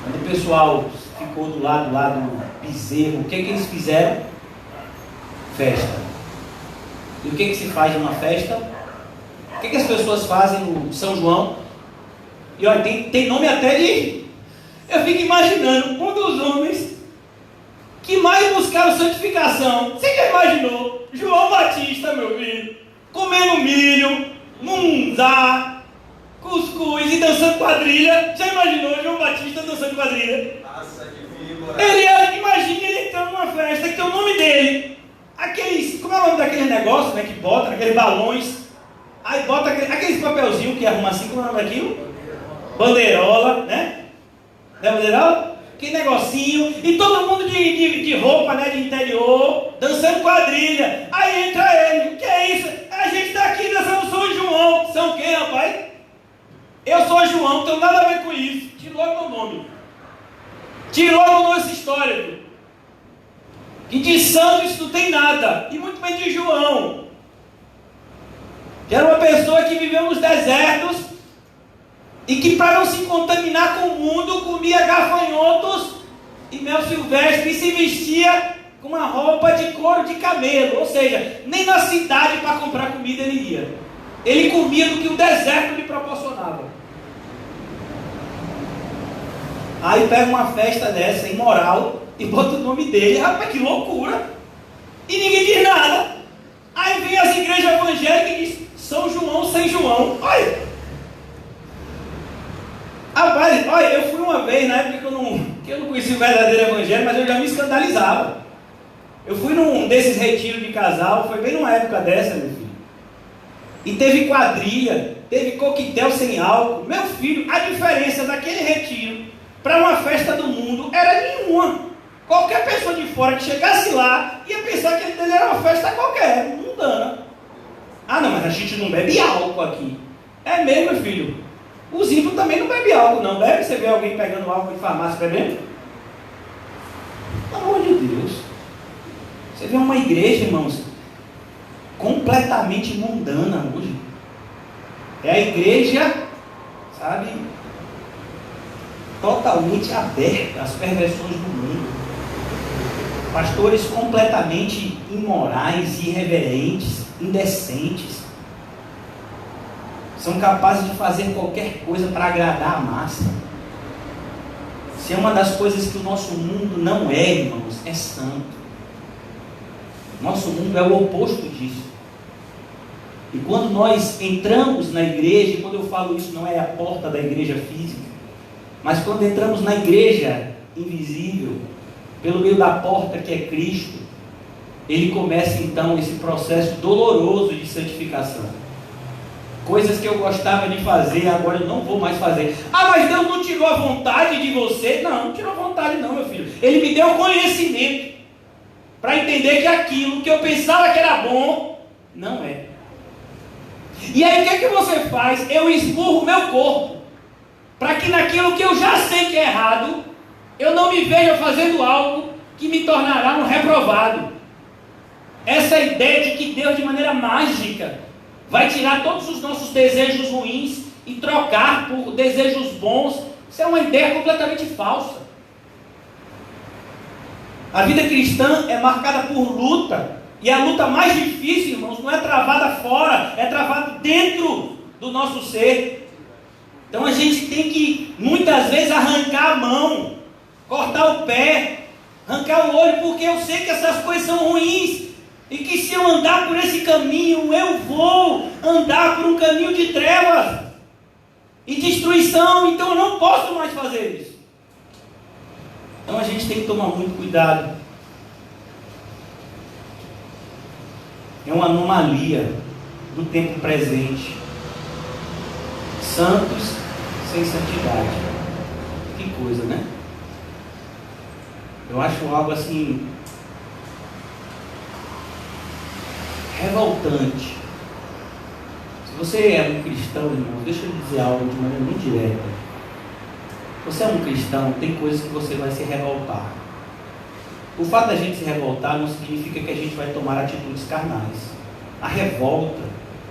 Quando o pessoal ficou do lado lá do bezerro, o que eles fizeram? Festa. E o que se faz numa festa? O que as pessoas fazem no São João? E olha, tem nome até de... Eu fico imaginando, um dos homens que mais buscaram santificação. Você já imaginou? João Batista, meu filho, comendo milho, munzá, cuscuz e dançando quadrilha. Já imaginou João Batista dançando quadrilha? Nossa, que víbora. Imagina ele entrando numa festa que tem o nome dele. Como é o nome daquele negócio, né, que bota, aqueles balões. Aí bota aqueles papelzinhos que arruma assim, como é o nome daquilo? Bandeirola, né? Não é bandeirola? Que negocinho. E todo mundo de roupa, né, de interior, dançando quadrilha. Aí entra ele. Que é isso? A gente está aqui dançando São João. São quem, rapaz? Eu sou João, não tenho nada a ver com isso. Tira logo meu nome. Tira logo o nome dessa história, viu? Que de santo isso não tem nada. E muito bem de João. Que era uma pessoa que viveu nos desertos e que, para não se contaminar com o mundo, comia gafanhotos e mel silvestre e se vestia com uma roupa de couro de camelo. Ou seja, nem na cidade para comprar comida ele ia. Ele comia do que o deserto lhe proporcionava. Aí pega uma festa dessa, imoral, e bota o nome dele. Rapaz, que loucura! E ninguém diz nada. Aí vem as igrejas evangélicas e diz São João sem João. Olha! Rapaz, olha, eu fui uma vez, na época que eu não conhecia o verdadeiro evangelho, mas eu já me escandalizava. Eu fui num desses retiros de casal, foi bem numa época dessa, meu filho. E teve quadrilha, teve coquetel sem álcool. Meu filho, a diferença daquele retiro para uma festa do mundo era nenhuma. Qualquer pessoa de fora que chegasse lá ia pensar que ele era uma festa qualquer, mundana. Ah não, mas a gente não bebe álcool aqui. É mesmo, meu filho. Os ímpios também não bebem álcool, não. Bebe? Você vê alguém pegando álcool em farmácia bebendo? Pelo amor de Deus. Você vê uma igreja, irmãos, completamente mundana hoje. É a igreja, sabe, totalmente aberta às perversões do mundo. Pastores completamente imorais, irreverentes, indecentes. São capazes de fazer qualquer coisa para agradar a massa. Se é uma das coisas que o nosso mundo não é, irmãos, é santo. Nosso mundo é o oposto disso. E quando nós entramos na igreja, e quando eu falo isso não é a porta da igreja física, mas quando entramos na igreja invisível, pelo meio da porta que é Cristo, ele começa então esse processo doloroso de santificação. Coisas que eu gostava de fazer, agora eu não vou mais fazer. Ah, mas Deus não tirou a vontade de você? Não, não tirou a vontade não, meu filho. Ele me deu conhecimento para entender que aquilo que eu pensava que era bom, não é. E aí o que é que você faz? Eu esmurro o meu corpo, para que naquilo que eu já sei que é errado, eu não me veja fazendo algo que me tornará um reprovado. Essa ideia de que Deus, de maneira mágica, vai tirar todos os nossos desejos ruins e trocar por desejos bons, isso é uma ideia completamente falsa. A vida cristã é marcada por luta, e a luta mais difícil, irmãos, não é travada fora, é travada dentro do nosso ser. Então a gente tem que, muitas vezes, arrancar a mão, cortar o pé, arrancar o olho, porque eu sei que essas coisas são ruins, e que se eu andar por esse caminho, eu vou andar por um caminho de trevas e destruição, então eu não posso mais fazer isso. Então a gente tem que tomar muito cuidado. É uma anomalia do tempo presente. Santos sem santidade. Que coisa, né? Eu acho algo assim revoltante. Se você é um cristão, irmão, deixa eu dizer algo de maneira muito direta. Você é um cristão, tem coisas que você vai se revoltar. O fato da gente se revoltar não significa que a gente vai tomar atitudes carnais. A revolta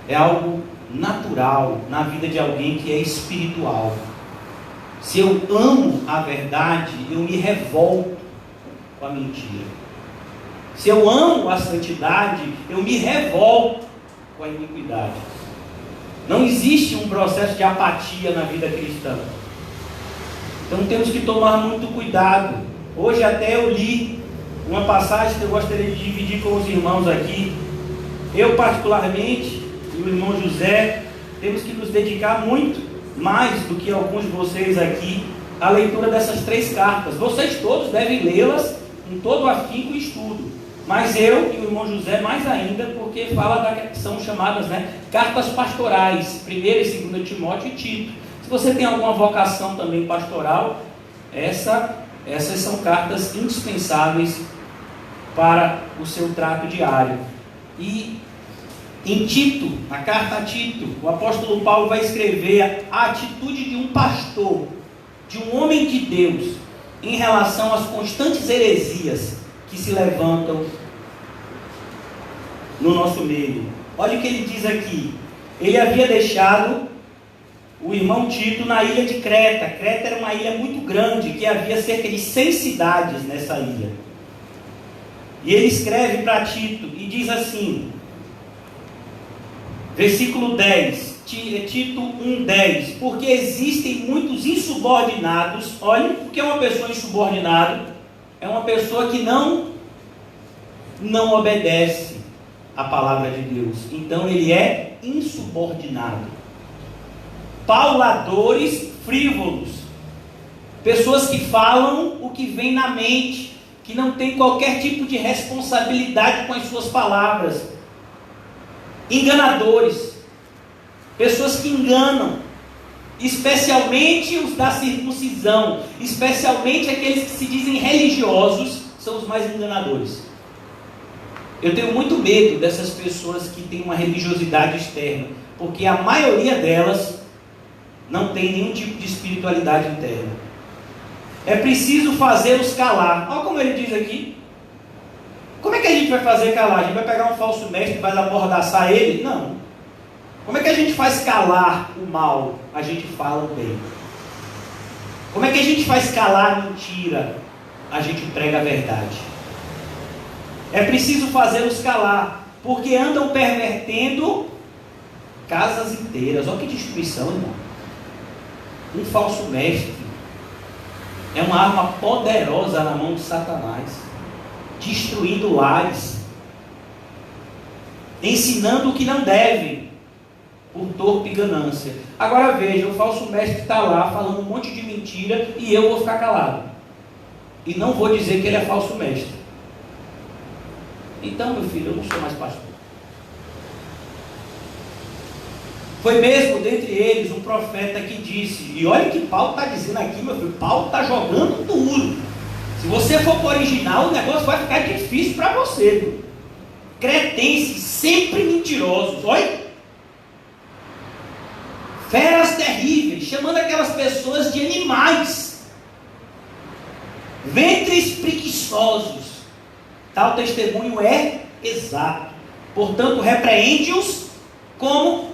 é algo natural na vida de alguém que é espiritual. Se eu amo a verdade, eu me revolto com a mentira. Se eu amo a santidade, eu me revolto com a iniquidade. Não existe um processo de apatia na vida cristã. Então temos que tomar muito cuidado. Hoje até eu li uma passagem que eu gostaria de dividir com os irmãos aqui. Eu particularmente, e o irmão José, temos que nos dedicar muito, mais do que alguns de vocês aqui, à leitura dessas 3 cartas. Vocês todos devem lê-las com todo afinco e estudo. Mas eu e o irmão José mais ainda, porque são chamadas, cartas pastorais, 1ª e 2ª Timóteo e Tito. Se você tem alguma vocação também pastoral, essas são cartas indispensáveis para o seu trato diário. E em Tito, na carta a Tito, o apóstolo Paulo vai escrever a atitude de um pastor, de um homem de Deus, em relação às constantes heresias que se levantam no nosso meio. Olha o que ele diz aqui. Ele havia deixado o irmão Tito na ilha de Creta. Creta era uma ilha muito grande, que havia cerca de 100 cidades nessa ilha. E ele escreve para Tito e diz assim, versículo 10, Tito 1:10, porque existem muitos insubordinados. Olha, o que é uma pessoa insubordinada? É uma pessoa que não obedece a palavra de Deus. Então ele é insubordinado. Pauladores frívolos, pessoas que falam o que vem na mente, que não tem qualquer tipo de responsabilidade com as suas palavras. Enganadores, pessoas que enganam, especialmente os da circuncisão, especialmente aqueles que se dizem religiosos, são os mais enganadores. Eu tenho muito medo dessas pessoas que têm uma religiosidade externa, porque a maioria delas não tem nenhum tipo de espiritualidade interna. É preciso fazê-los calar. Olha como ele diz aqui. Como é que a gente vai fazer calar? A gente vai pegar um falso mestre e vai amordaçar ele? Não. Como é que a gente faz calar o mal? A gente fala o bem. Como é que a gente faz calar a mentira? A gente prega a verdade. É preciso fazê-los calar, porque andam pervertendo casas inteiras. Olha que destruição, irmão. Um falso mestre é uma arma poderosa na mão de Satanás, destruindo lares, ensinando o que não deve, por torpe ganância. Agora veja, o falso mestre está lá falando um monte de mentira e eu vou ficar calado. E não vou dizer que ele é falso mestre. Então, meu filho, eu não sou mais pastor. Foi mesmo dentre eles um profeta que disse, e olha o que Paulo está dizendo aqui, meu filho, Paulo está jogando duro. Se você for para o original, o negócio vai ficar difícil para você. Viu? Cretenses, sempre mentirosos, olha. Feras terríveis, chamando aquelas pessoas de animais. Ventres preguiçosos. Tal testemunho é exato. Portanto, repreende-os como?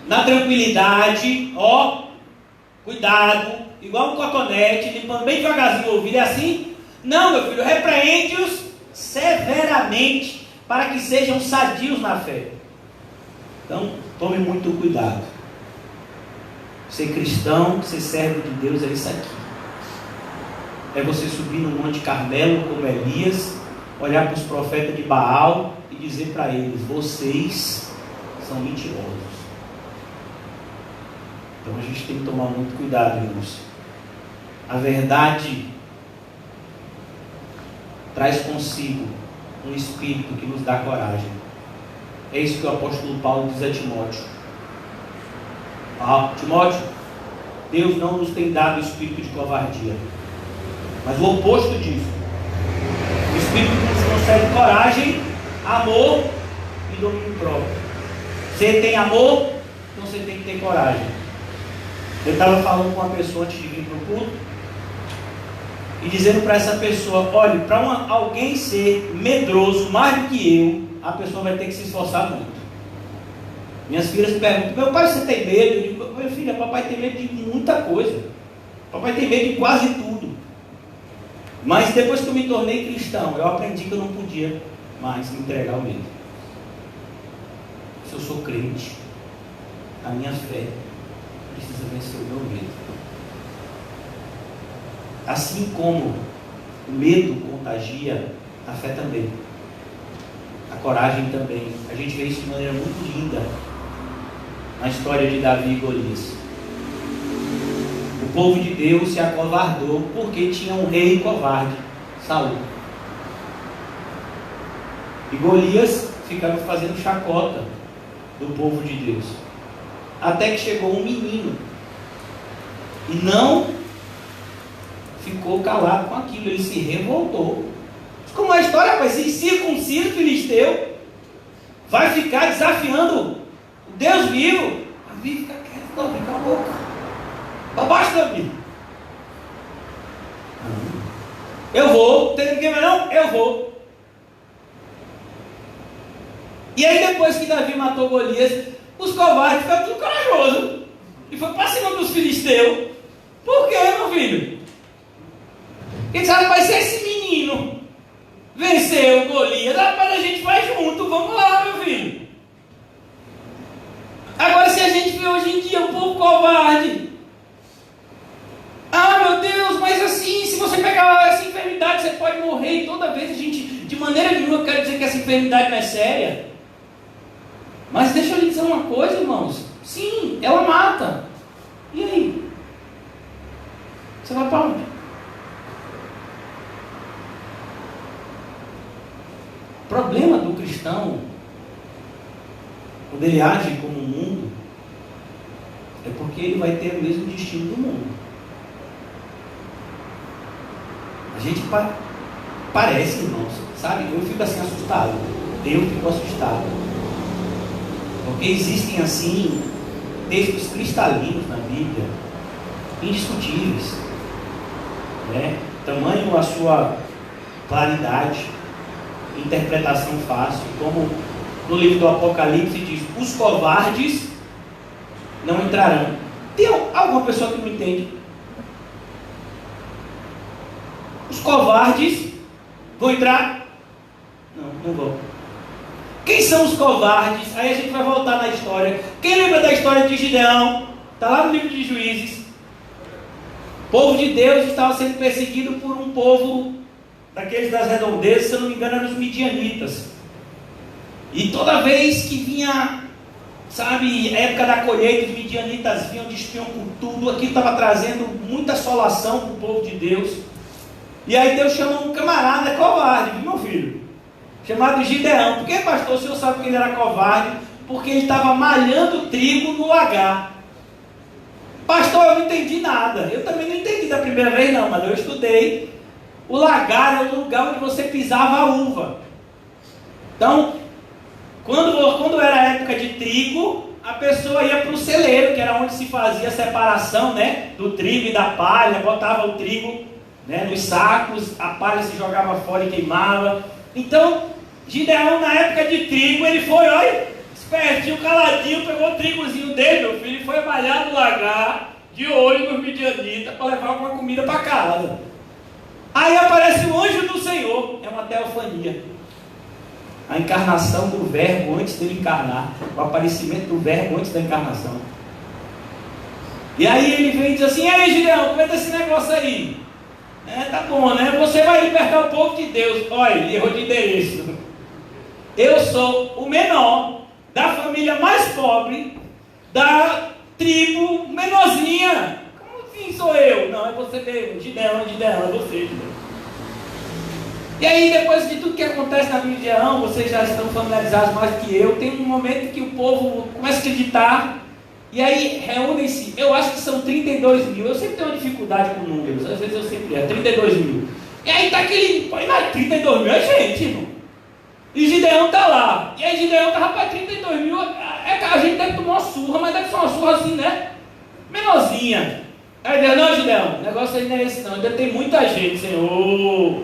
Na tranquilidade, cuidado, igual um cotonete, limpando bem devagarzinho o ouvido, é assim? Não, meu filho, repreende-os severamente, para que sejam sadios na fé. Então, tome muito cuidado. Ser cristão, ser servo de Deus é isso aqui. É você subir no Monte Carmelo como Elias, olhar para os profetas de Baal e dizer para eles, vocês são mentirosos. Então a gente tem que tomar muito cuidado, irmãos. A verdade traz consigo um espírito que nos dá coragem. É isso que o apóstolo Paulo diz a Timóteo. Timóteo, Deus não nos tem dado o espírito de covardia, mas o oposto disso. O espírito nos concede coragem, amor e domínio próprio. Você tem amor, então você tem que ter coragem. Eu estava falando com uma pessoa antes de vir para o culto e dizendo para essa pessoa: olha, para alguém ser medroso mais do que eu, a pessoa vai ter que se esforçar muito. Minhas filhas me perguntam: meu pai, você tem medo? Eu digo: minha filha, papai tem medo de muita coisa. Papai tem medo de quase tudo. Mas depois que eu me tornei cristão, eu aprendi que eu não podia mais me entregar ao medo. Se eu sou crente, a minha fé precisa vencer o meu medo. Assim como o medo contagia, a fé também. A coragem também. A gente vê isso de maneira muito linda na história de Davi e Golias. O povo de Deus se acovardou porque tinha um rei covarde, Saul. E Golias ficava fazendo chacota do povo de Deus. Até que chegou um menino e não ficou calado com aquilo, ele se revoltou. Como a história, rapaz, se circuncisa o filisteu, vai ficar desafiando o Deus vivo. Davi fica quieto, Davi, cala a boca. Para baixo, Davi. Eu vou, tem ninguém mais não? Eu vou. E aí depois que Davi matou Golias, os covardes ficaram tudo corajosos e foi para cima dos filisteus. Por quê, meu filho? Quem sabe vai ser esse menino venceu Golias, rapaz, a gente vai junto, vamos lá, meu filho. Agora, se a gente vê hoje em dia um povo covarde, meu Deus, mas assim, se você pegar essa enfermidade, você pode morrer. E toda vez a gente, de maneira nenhuma, eu quero dizer que essa enfermidade não é séria, mas deixa eu lhe dizer uma coisa, irmãos. Sim, ela mata. E aí? Você vai para onde? O problema do cristão, quando ele age como o mundo, é porque ele vai ter o mesmo destino do mundo. A gente parece, irmãos, sabe? Eu fico assim assustado. Eu fico assustado. Porque existem assim textos cristalinos na Bíblia, indiscutíveis, né? Tamanho a sua claridade, interpretação fácil, como no livro do Apocalipse diz: os covardes não entrarão. Tem alguma pessoa que não entende? Os covardes vão entrar? Não vão. Quem são os covardes? Aí a gente vai voltar na história. Quem lembra da história de Gideão? Está lá no livro de Juízes. O povo de Deus estava sendo perseguido por um povo daqueles das redondezas, se eu não me engano, eram os midianitas. E toda vez que vinha, sabe, a época da colheita, os midianitas vinham, despiam com tudo. Aquilo estava trazendo muita assolação para o povo de Deus. E aí Deus chama um camarada covarde, viu, meu filho? Chamado Gideão. Por que, pastor, o senhor sabe que ele era covarde? Porque ele estava malhando trigo no lagar. Pastor, eu não entendi nada. Eu também não entendi da primeira vez não, mas eu estudei. O lagar é o lugar onde você pisava a uva. Então, quando era a época de trigo, a pessoa ia para o celeiro, que era onde se fazia a separação, né, do trigo e da palha. Botava o trigo, né, nos sacos, a palha se jogava fora e queimava. Então, Gideão, na época de trigo, ele foi, olha, espertinho, caladinho, pegou o trigozinho dele, meu filho, e foi malhar no lagar, de olho nos midianitas, para levar alguma comida para casa. Aí aparece o anjo do Senhor, é uma teofania. A encarnação do verbo antes dele encarnar, o aparecimento do verbo antes da encarnação. E aí ele vem e diz assim: ei, Gideão, como é desse negócio aí? Tá bom, né? Você vai libertar o povo de Deus. Olha, ele errou de endereço. Eu sou o menor da família mais pobre, da tribo menorzinha. Como assim sou eu? Não, é você mesmo. Gideão, é você. E aí, depois de tudo que acontece na vida de Gideão, vocês já estão familiarizados mais do que eu, tem um momento que o povo começa a acreditar, e aí reúnem-se, eu acho que são 32 mil, eu sempre tenho uma dificuldade com números, às vezes eu sempre erro, 32 mil. E aí tá aquele, 32 mil é gente, irmão. E Gideão está lá. E aí Gideão está, rapaz, 32 mil, a gente deve tomar uma surra, mas deve ser uma surra assim, né? Menorzinha. Aí Deus, não, Gideão, o negócio aí não é esse não, ainda tem muita gente, Senhor.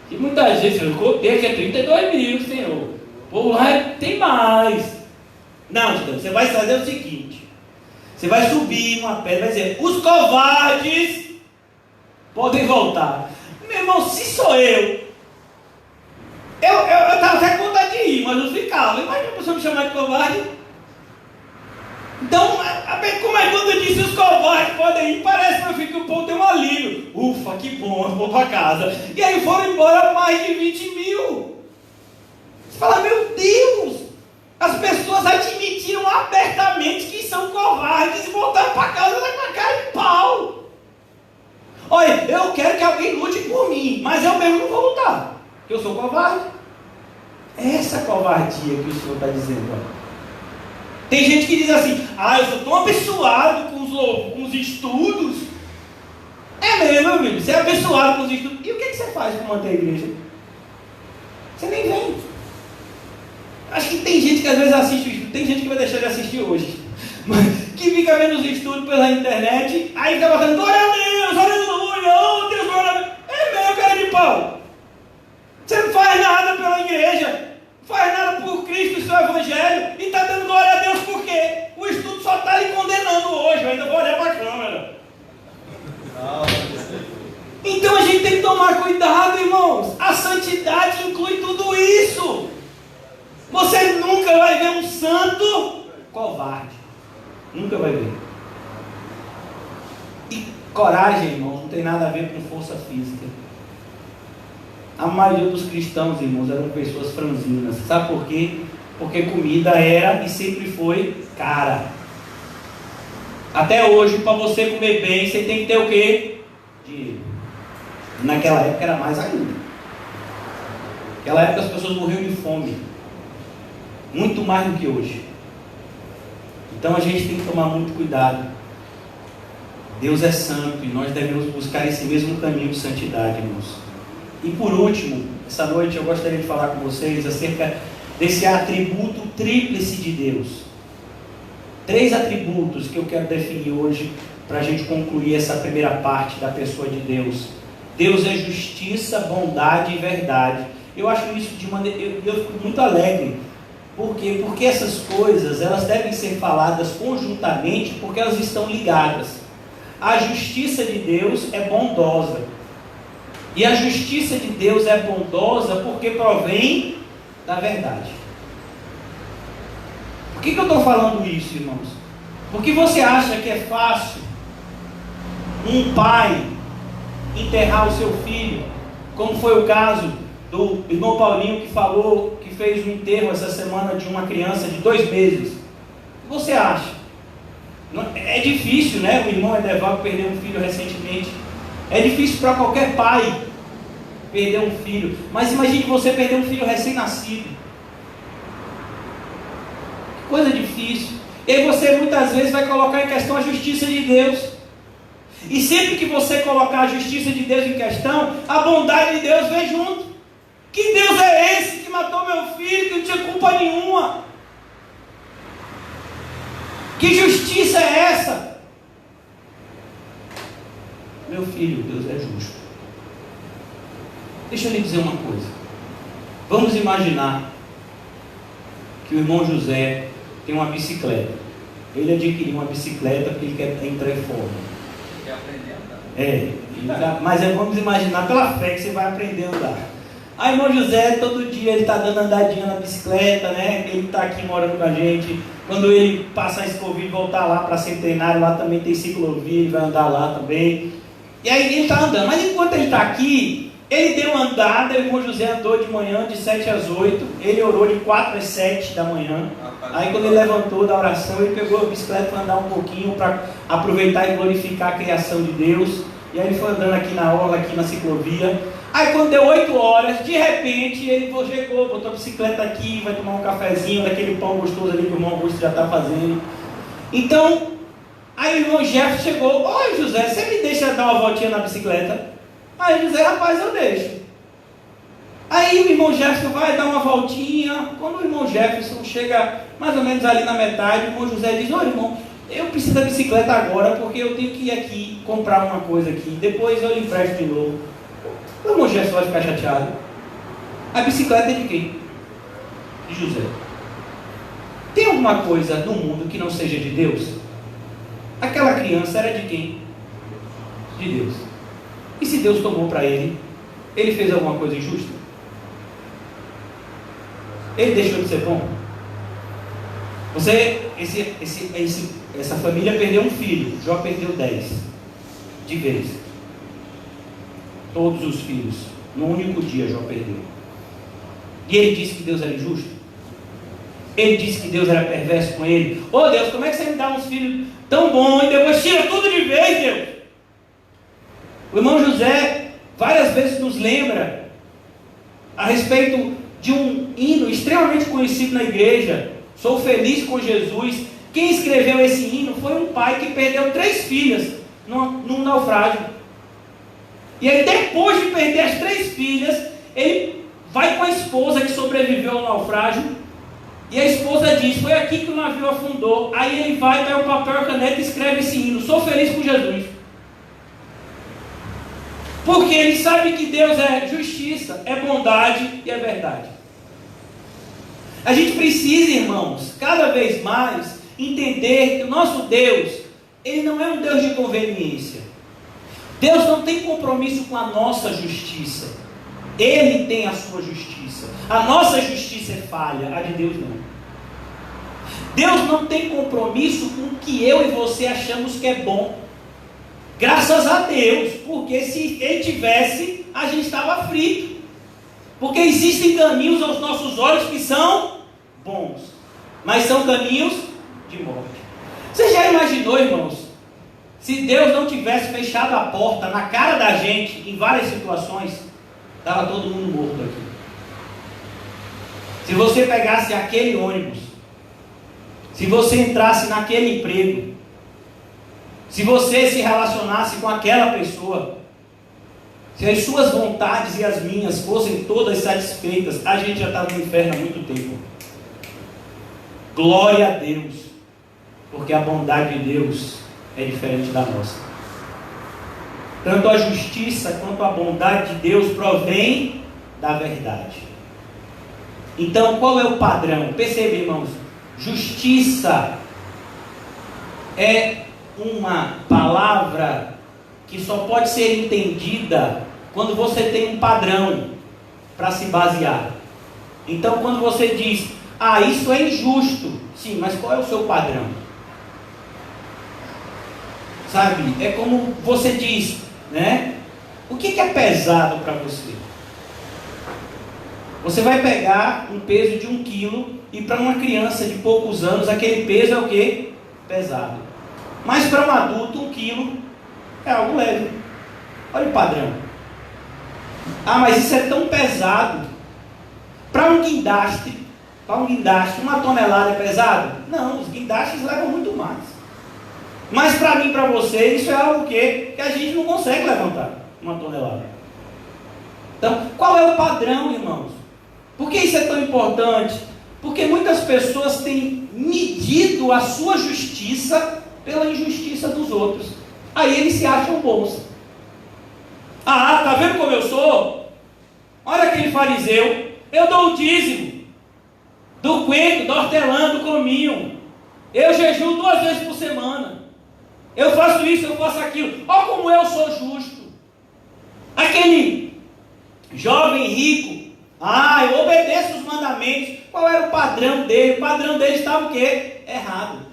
Tem muita gente, Senhor. Eu contei que é 32 mil, Senhor. O povo lá tem mais. Não, Gideão, você vai fazer o seguinte. Você vai subir uma pedra e vai dizer, os covardes podem voltar. Meu irmão, se sou eu estava até com vontade de ir, mas não ficava. Imagina a pessoa me chamar de covarde. Então, como é quando eu disse os covardes podem ir, parece, meu filho, que o povo tem um alívio. Ufa, que bom, eu vou para casa. E aí foram embora mais de 20 mil. Você fala, meu Deus, as pessoas admitiram abertamente que são covardes e voltaram para casa com a cara de pau. Olha, eu quero que alguém lute por mim, mas eu mesmo não vou lutar, porque eu sou covarde. É essa covardia que o Senhor está dizendo. Olha. Tem gente que diz assim, eu sou tão abençoado com os estudos. É mesmo, meu amigo, você é abençoado com os estudos. E o que você faz para manter a igreja? Você nem vem. Acho que tem gente que às vezes assiste o estudo, tem gente que vai deixar de assistir hoje, mas que fica vendo os estudos pela internet, aí fica batendo, glória a Deus, aleluia, oh Deus, glória a Deus. É mesmo, cara de pau. Você não faz nada pela igreja, não faz nada por Cristo e seu evangelho, e está dando glória a Deus por quê? O estudo só está lhe condenando hoje, eu ainda vou olhar para a câmera. Então a gente tem que tomar cuidado, irmãos. A santidade inclui tudo isso. Você nunca vai ver um santo covarde. Nunca vai ver. E coragem, irmãos, não tem nada a ver com força física. A maioria dos cristãos, irmãos, eram pessoas franzinas. Sabe por quê? Porque comida era e sempre foi cara. Até hoje, para você comer bem, você tem que ter o quê? Dinheiro. Naquela época era mais ainda. Naquela época as pessoas morriam de fome. Muito mais do que hoje. Então a gente tem que tomar muito cuidado. Deus é santo e nós devemos buscar esse mesmo caminho de santidade, irmãos. E por último, essa noite eu gostaria de falar com vocês acerca desse atributo tríplice de Deus. 3 atributos que eu quero definir hoje para a gente concluir essa primeira parte da pessoa de Deus. Deus é justiça, bondade e verdade. Eu acho isso de maneira... Eu fico muito alegre. Por quê? Porque essas coisas, elas devem ser faladas conjuntamente, porque elas estão ligadas. A justiça de Deus é bondosa. E a justiça de Deus é bondosa porque provém da verdade. Por que eu estou falando isso, irmãos? Porque você acha que é fácil um pai enterrar o seu filho, como foi o caso do irmão Paulinho que falou, que fez um enterro essa semana de uma criança de 2 meses. O que você acha? É difícil, né? O irmão Edevaldo perdeu um filho recentemente. É difícil para qualquer pai perder um filho. Mas imagine você perder um filho recém-nascido. Que coisa difícil. E aí você muitas vezes vai colocar em questão a justiça de Deus. E sempre que você colocar a justiça de Deus em questão, a bondade de Deus vem junto. Que Deus é esse que matou meu filho, que não tinha culpa nenhuma? Que justiça é essa? Meu filho, Deus é justo. Deixa eu lhe dizer uma coisa. Vamos imaginar que o irmão José tem uma bicicleta. Ele adquiriu uma bicicleta porque ele quer entrar em forma. Quer aprender a andar? Mas vamos imaginar pela fé que você vai aprender a andar. Aí irmão José, todo dia ele está dando andadinha na bicicleta, né? Ele está aqui morando com a gente. Quando ele passar esse Covid, voltar lá para Centenário, lá também tem ciclovia, ele vai andar lá também. E aí ele está andando. Mas enquanto ele está aqui, ele deu uma andada, o irmão José andou de manhã de 7 às 8, ele orou de 4 às 7 da manhã. Aí quando ele levantou da oração, ele pegou a bicicleta para andar um pouquinho, para aproveitar e glorificar a criação de Deus. E aí ele foi andando aqui na orla, aqui na ciclovia. Aí quando deu 8 horas, de repente ele chegou, botou a bicicleta aqui, vai tomar um cafezinho daquele pão gostoso ali que o irmão Augusto já está fazendo. Então, aí o irmão Jefferson chegou: oi José, você me deixa dar uma voltinha na bicicleta? Aí José: rapaz, eu deixo. Aí o irmão Jefferson vai dar uma voltinha. Quando o irmão Jefferson chega mais ou menos ali na metade, o irmão José diz: ô irmão, eu preciso da bicicleta agora, porque eu tenho que ir aqui comprar uma coisa aqui, depois eu lhe empresto de novo. O irmão Jefferson vai ficar chateado. A bicicleta é de quem? De José. Tem alguma coisa no mundo que não seja de Deus? Aquela criança era de quem? De Deus. E se Deus tomou para ele, ele fez alguma coisa injusta? Ele deixou de ser bom? Essa família perdeu um filho. Jó perdeu 10 de vez. Todos os filhos, no único dia Jó perdeu. E ele disse que Deus era injusto? Ele disse que Deus era perverso com ele? Ô Deus, como é que você me dá uns filhos tão bons e depois tira tudo de vez, Deus? O irmão José várias vezes nos lembra a respeito de um hino extremamente conhecido na igreja: sou feliz com Jesus. Quem escreveu esse hino foi um pai que perdeu 3 filhas num naufrágio. E aí, depois de perder as 3 filhas, ele vai com a esposa que sobreviveu ao naufrágio, e a esposa diz: foi aqui que o navio afundou. Aí ele vai, pega o papel e a caneta e escreve esse hino: sou feliz com Jesus. Porque ele sabe que Deus é justiça, é bondade e é verdade. A gente precisa, irmãos, cada vez mais entender que o nosso Deus, ele não é um Deus de conveniência. Deus não tem compromisso com a nossa justiça. Ele tem a sua justiça. A nossa justiça é falha, a de Deus não. Deus não tem compromisso com o que eu e você achamos que é bom. Graças a Deus, porque se ele tivesse, a gente estava frito. Porque existem caminhos aos nossos olhos que são bons, mas são caminhos de morte. Você já imaginou, irmãos, se Deus não tivesse fechado a porta na cara da gente em várias situações, estava todo mundo morto aqui. Se você pegasse aquele ônibus, se você entrasse naquele emprego, se você se relacionasse com aquela pessoa, se as suas vontades e as minhas fossem todas satisfeitas, a gente já estava no inferno há muito tempo. Glória a Deus, porque a bondade de Deus é diferente da nossa. Tanto a justiça quanto a bondade de Deus provém da verdade. Então, qual é o padrão? Perceba, irmãos, justiça é uma palavra que só pode ser entendida quando você tem um padrão para se basear. Então, quando você diz: ah, isso é injusto. Sim, mas qual é o seu padrão? Sabe, é como você diz, né? O que é pesado para você? Você vai pegar um peso de 1 quilo e para uma criança de poucos anos, aquele peso é o quê? Pesado. Mas para um adulto, 1 quilo é algo leve. Olha o padrão. Ah, mas isso é tão pesado. Para um guindaste, 1 tonelada é pesado? Não, os guindastes levam muito mais. Mas para mim e para você, isso é algo que a gente não consegue levantar 1 tonelada. Então, qual é o padrão, irmãos? Por que isso é tão importante? Porque muitas pessoas têm medido a sua justiça pela injustiça dos outros. Aí eles se acham bons. Ah, tá vendo como eu sou? Olha aquele fariseu. Eu dou o dízimo do coentro, do hortelã, do cominho. Eu jejuo 2 vezes por semana. Eu faço isso, eu faço aquilo. Olha como eu sou justo. Aquele jovem rico, eu obedeço os mandamentos. Qual era o padrão dele? O padrão dele estava o quê? Errado.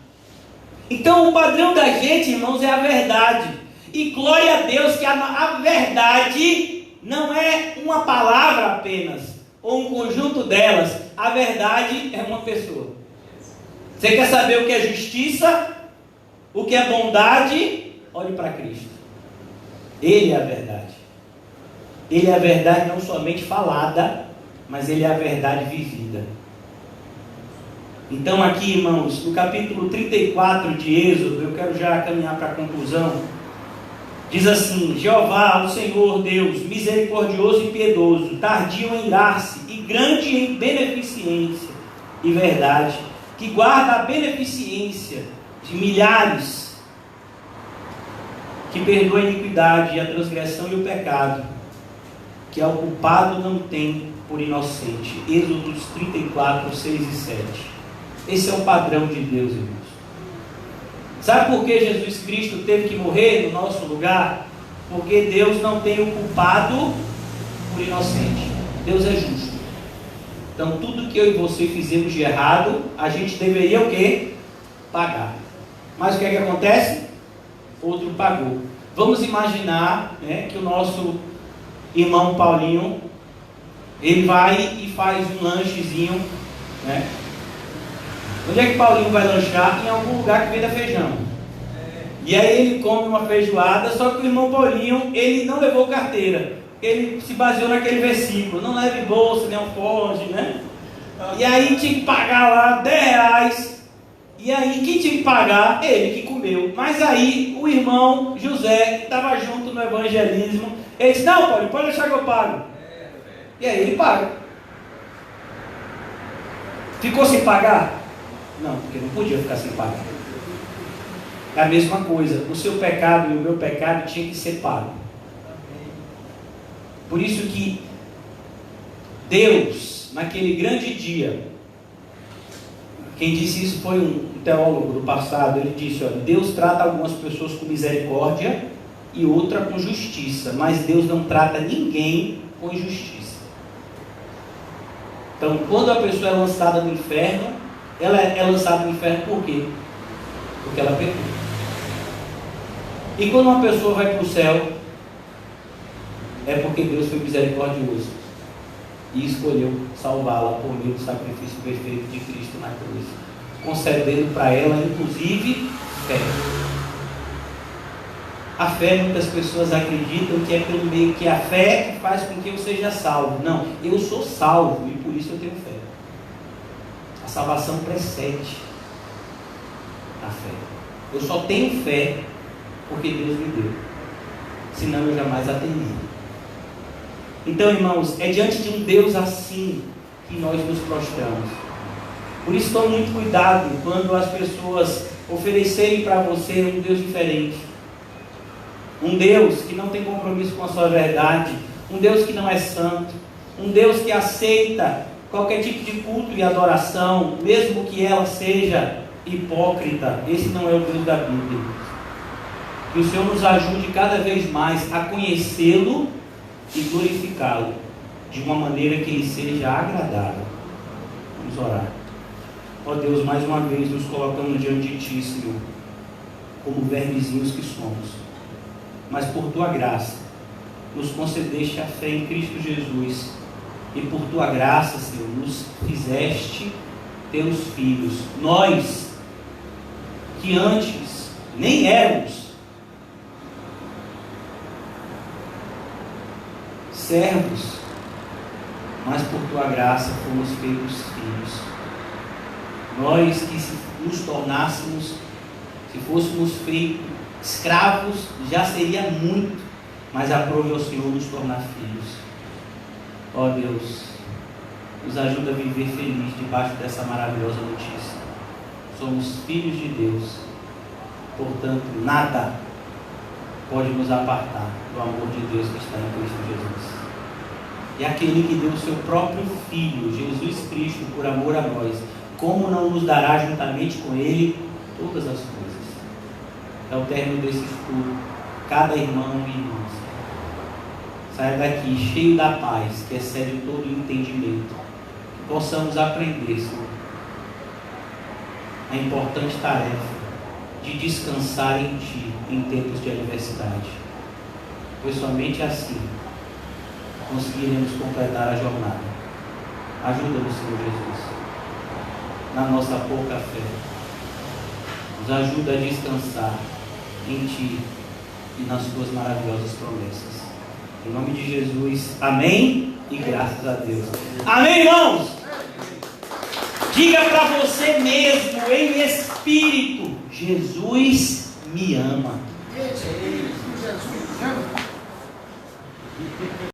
Então o padrão da gente, irmãos, é a verdade. E glória a Deus que a verdade não é uma palavra apenas, ou um conjunto delas. A verdade é uma pessoa. Você quer saber o que é justiça? O que é bondade? Olhe para Cristo. Ele é a verdade. Ele é a verdade não somente falada, mas ele é a verdade vivida. Então aqui, irmãos, no capítulo 34 de Êxodo, eu quero já caminhar para a conclusão. Diz assim: Jeová, o Senhor Deus, misericordioso e piedoso, tardio em irar-se e grande em beneficência e verdade, que guarda a beneficência de milhares, que perdoa a iniquidade e a transgressão e o pecado, que ao culpado não tem por inocente. Êxodos 34, 6 e 7. Esse é o padrão de Deus, irmãos. Sabe por que Jesus Cristo teve que morrer no nosso lugar? Porque Deus não tem o culpado por inocente. Deus é justo. Então tudo que eu e você fizemos de errado, a gente deveria o quê? Pagar. Mas o que é que acontece? Outro pagou. Vamos imaginar, né, que o nosso irmão Paulinho, ele vai e faz um lanchezinho, né? Onde é que Paulinho vai lanchar? Em algum lugar que venda feijão. E aí ele come uma feijoada, só que o irmão Paulinho, ele não levou carteira. Ele se baseou naquele versículo: não leve bolsa, nem alforje, né? E aí tinha que pagar lá R$10. E aí quem tinha que pagar? Ele que comeu. Mas aí o irmão José, que estava junto no evangelismo, ele disse: não, Paulinho, pode deixar que eu pago. E aí ele paga. Ficou sem pagar? Não, porque não podia ficar sem pagar. É a mesma coisa. O seu pecado e o meu pecado tinha que ser pago. Por isso que Deus, naquele grande dia, quem disse isso foi um teólogo do passado. Ele disse: olha, Deus trata algumas pessoas com misericórdia e outra com justiça, mas Deus não trata ninguém com injustiça. Então, quando a pessoa é lançada no inferno, ela é lançada no inferno por quê? Porque ela pecou. E quando uma pessoa vai para o céu, é porque Deus foi misericordioso e escolheu salvá-la por meio do sacrifício perfeito de Cristo na cruz, concedendo para ela, inclusive, fé. A fé, muitas pessoas acreditam que é pelo meio, que a fé que faz com que eu seja salvo. Não, eu sou salvo e por isso eu tenho fé. A salvação precede a fé. Eu só tenho fé porque Deus me deu, senão eu jamais a teria. Então, irmãos, é diante de um Deus assim que nós nos prostramos. Por isso, tome muito cuidado quando as pessoas oferecerem para você um Deus diferente, um Deus que não tem compromisso com a sua verdade, um Deus que não é santo, um Deus que aceita qualquer tipo de culto e adoração, mesmo que ela seja hipócrita. Esse não é o Deus da Bíblia. Que o Senhor nos ajude cada vez mais a conhecê-lo e glorificá-lo de uma maneira que lhe seja agradável. Vamos orar. Ó Deus, mais uma vez nos colocamos diante de Ti, Senhor, como vermezinhos que somos, mas por Tua graça nos concedeste a fé em Cristo Jesus, e por Tua graça, Senhor, nos fizeste Teus filhos. Nós que antes nem éramos servos, mas por Tua graça fomos feitos filhos. Nós que se nos tornássemos, se fôssemos feitos escravos, já seria muito, mas aprove ao Senhor nos tornar filhos. Ó Deus, nos ajuda a viver feliz debaixo dessa maravilhosa notícia. Somos filhos de Deus, portanto nada pode nos apartar do amor de Deus que está em Cristo Jesus. E aquele que deu o seu próprio Filho, Jesus Cristo, por amor a nós, como não nos dará juntamente com Ele todas as coisas? É o término desse estudo. Cada irmão e irmã saia daqui cheio da paz que excede todo o entendimento. Que possamos aprender, Senhor, a importante tarefa de descansar em Ti em tempos de adversidade, pois somente assim conseguiremos completar a jornada. Ajuda-nos, Senhor Jesus, na nossa pouca fé. Nos ajuda a descansar em Ti e nas tuas maravilhosas promessas. Em nome de Jesus, amém e graças a Deus. Amém, irmãos? Diga para você mesmo, em espírito: Jesus me ama. Jesus me ama.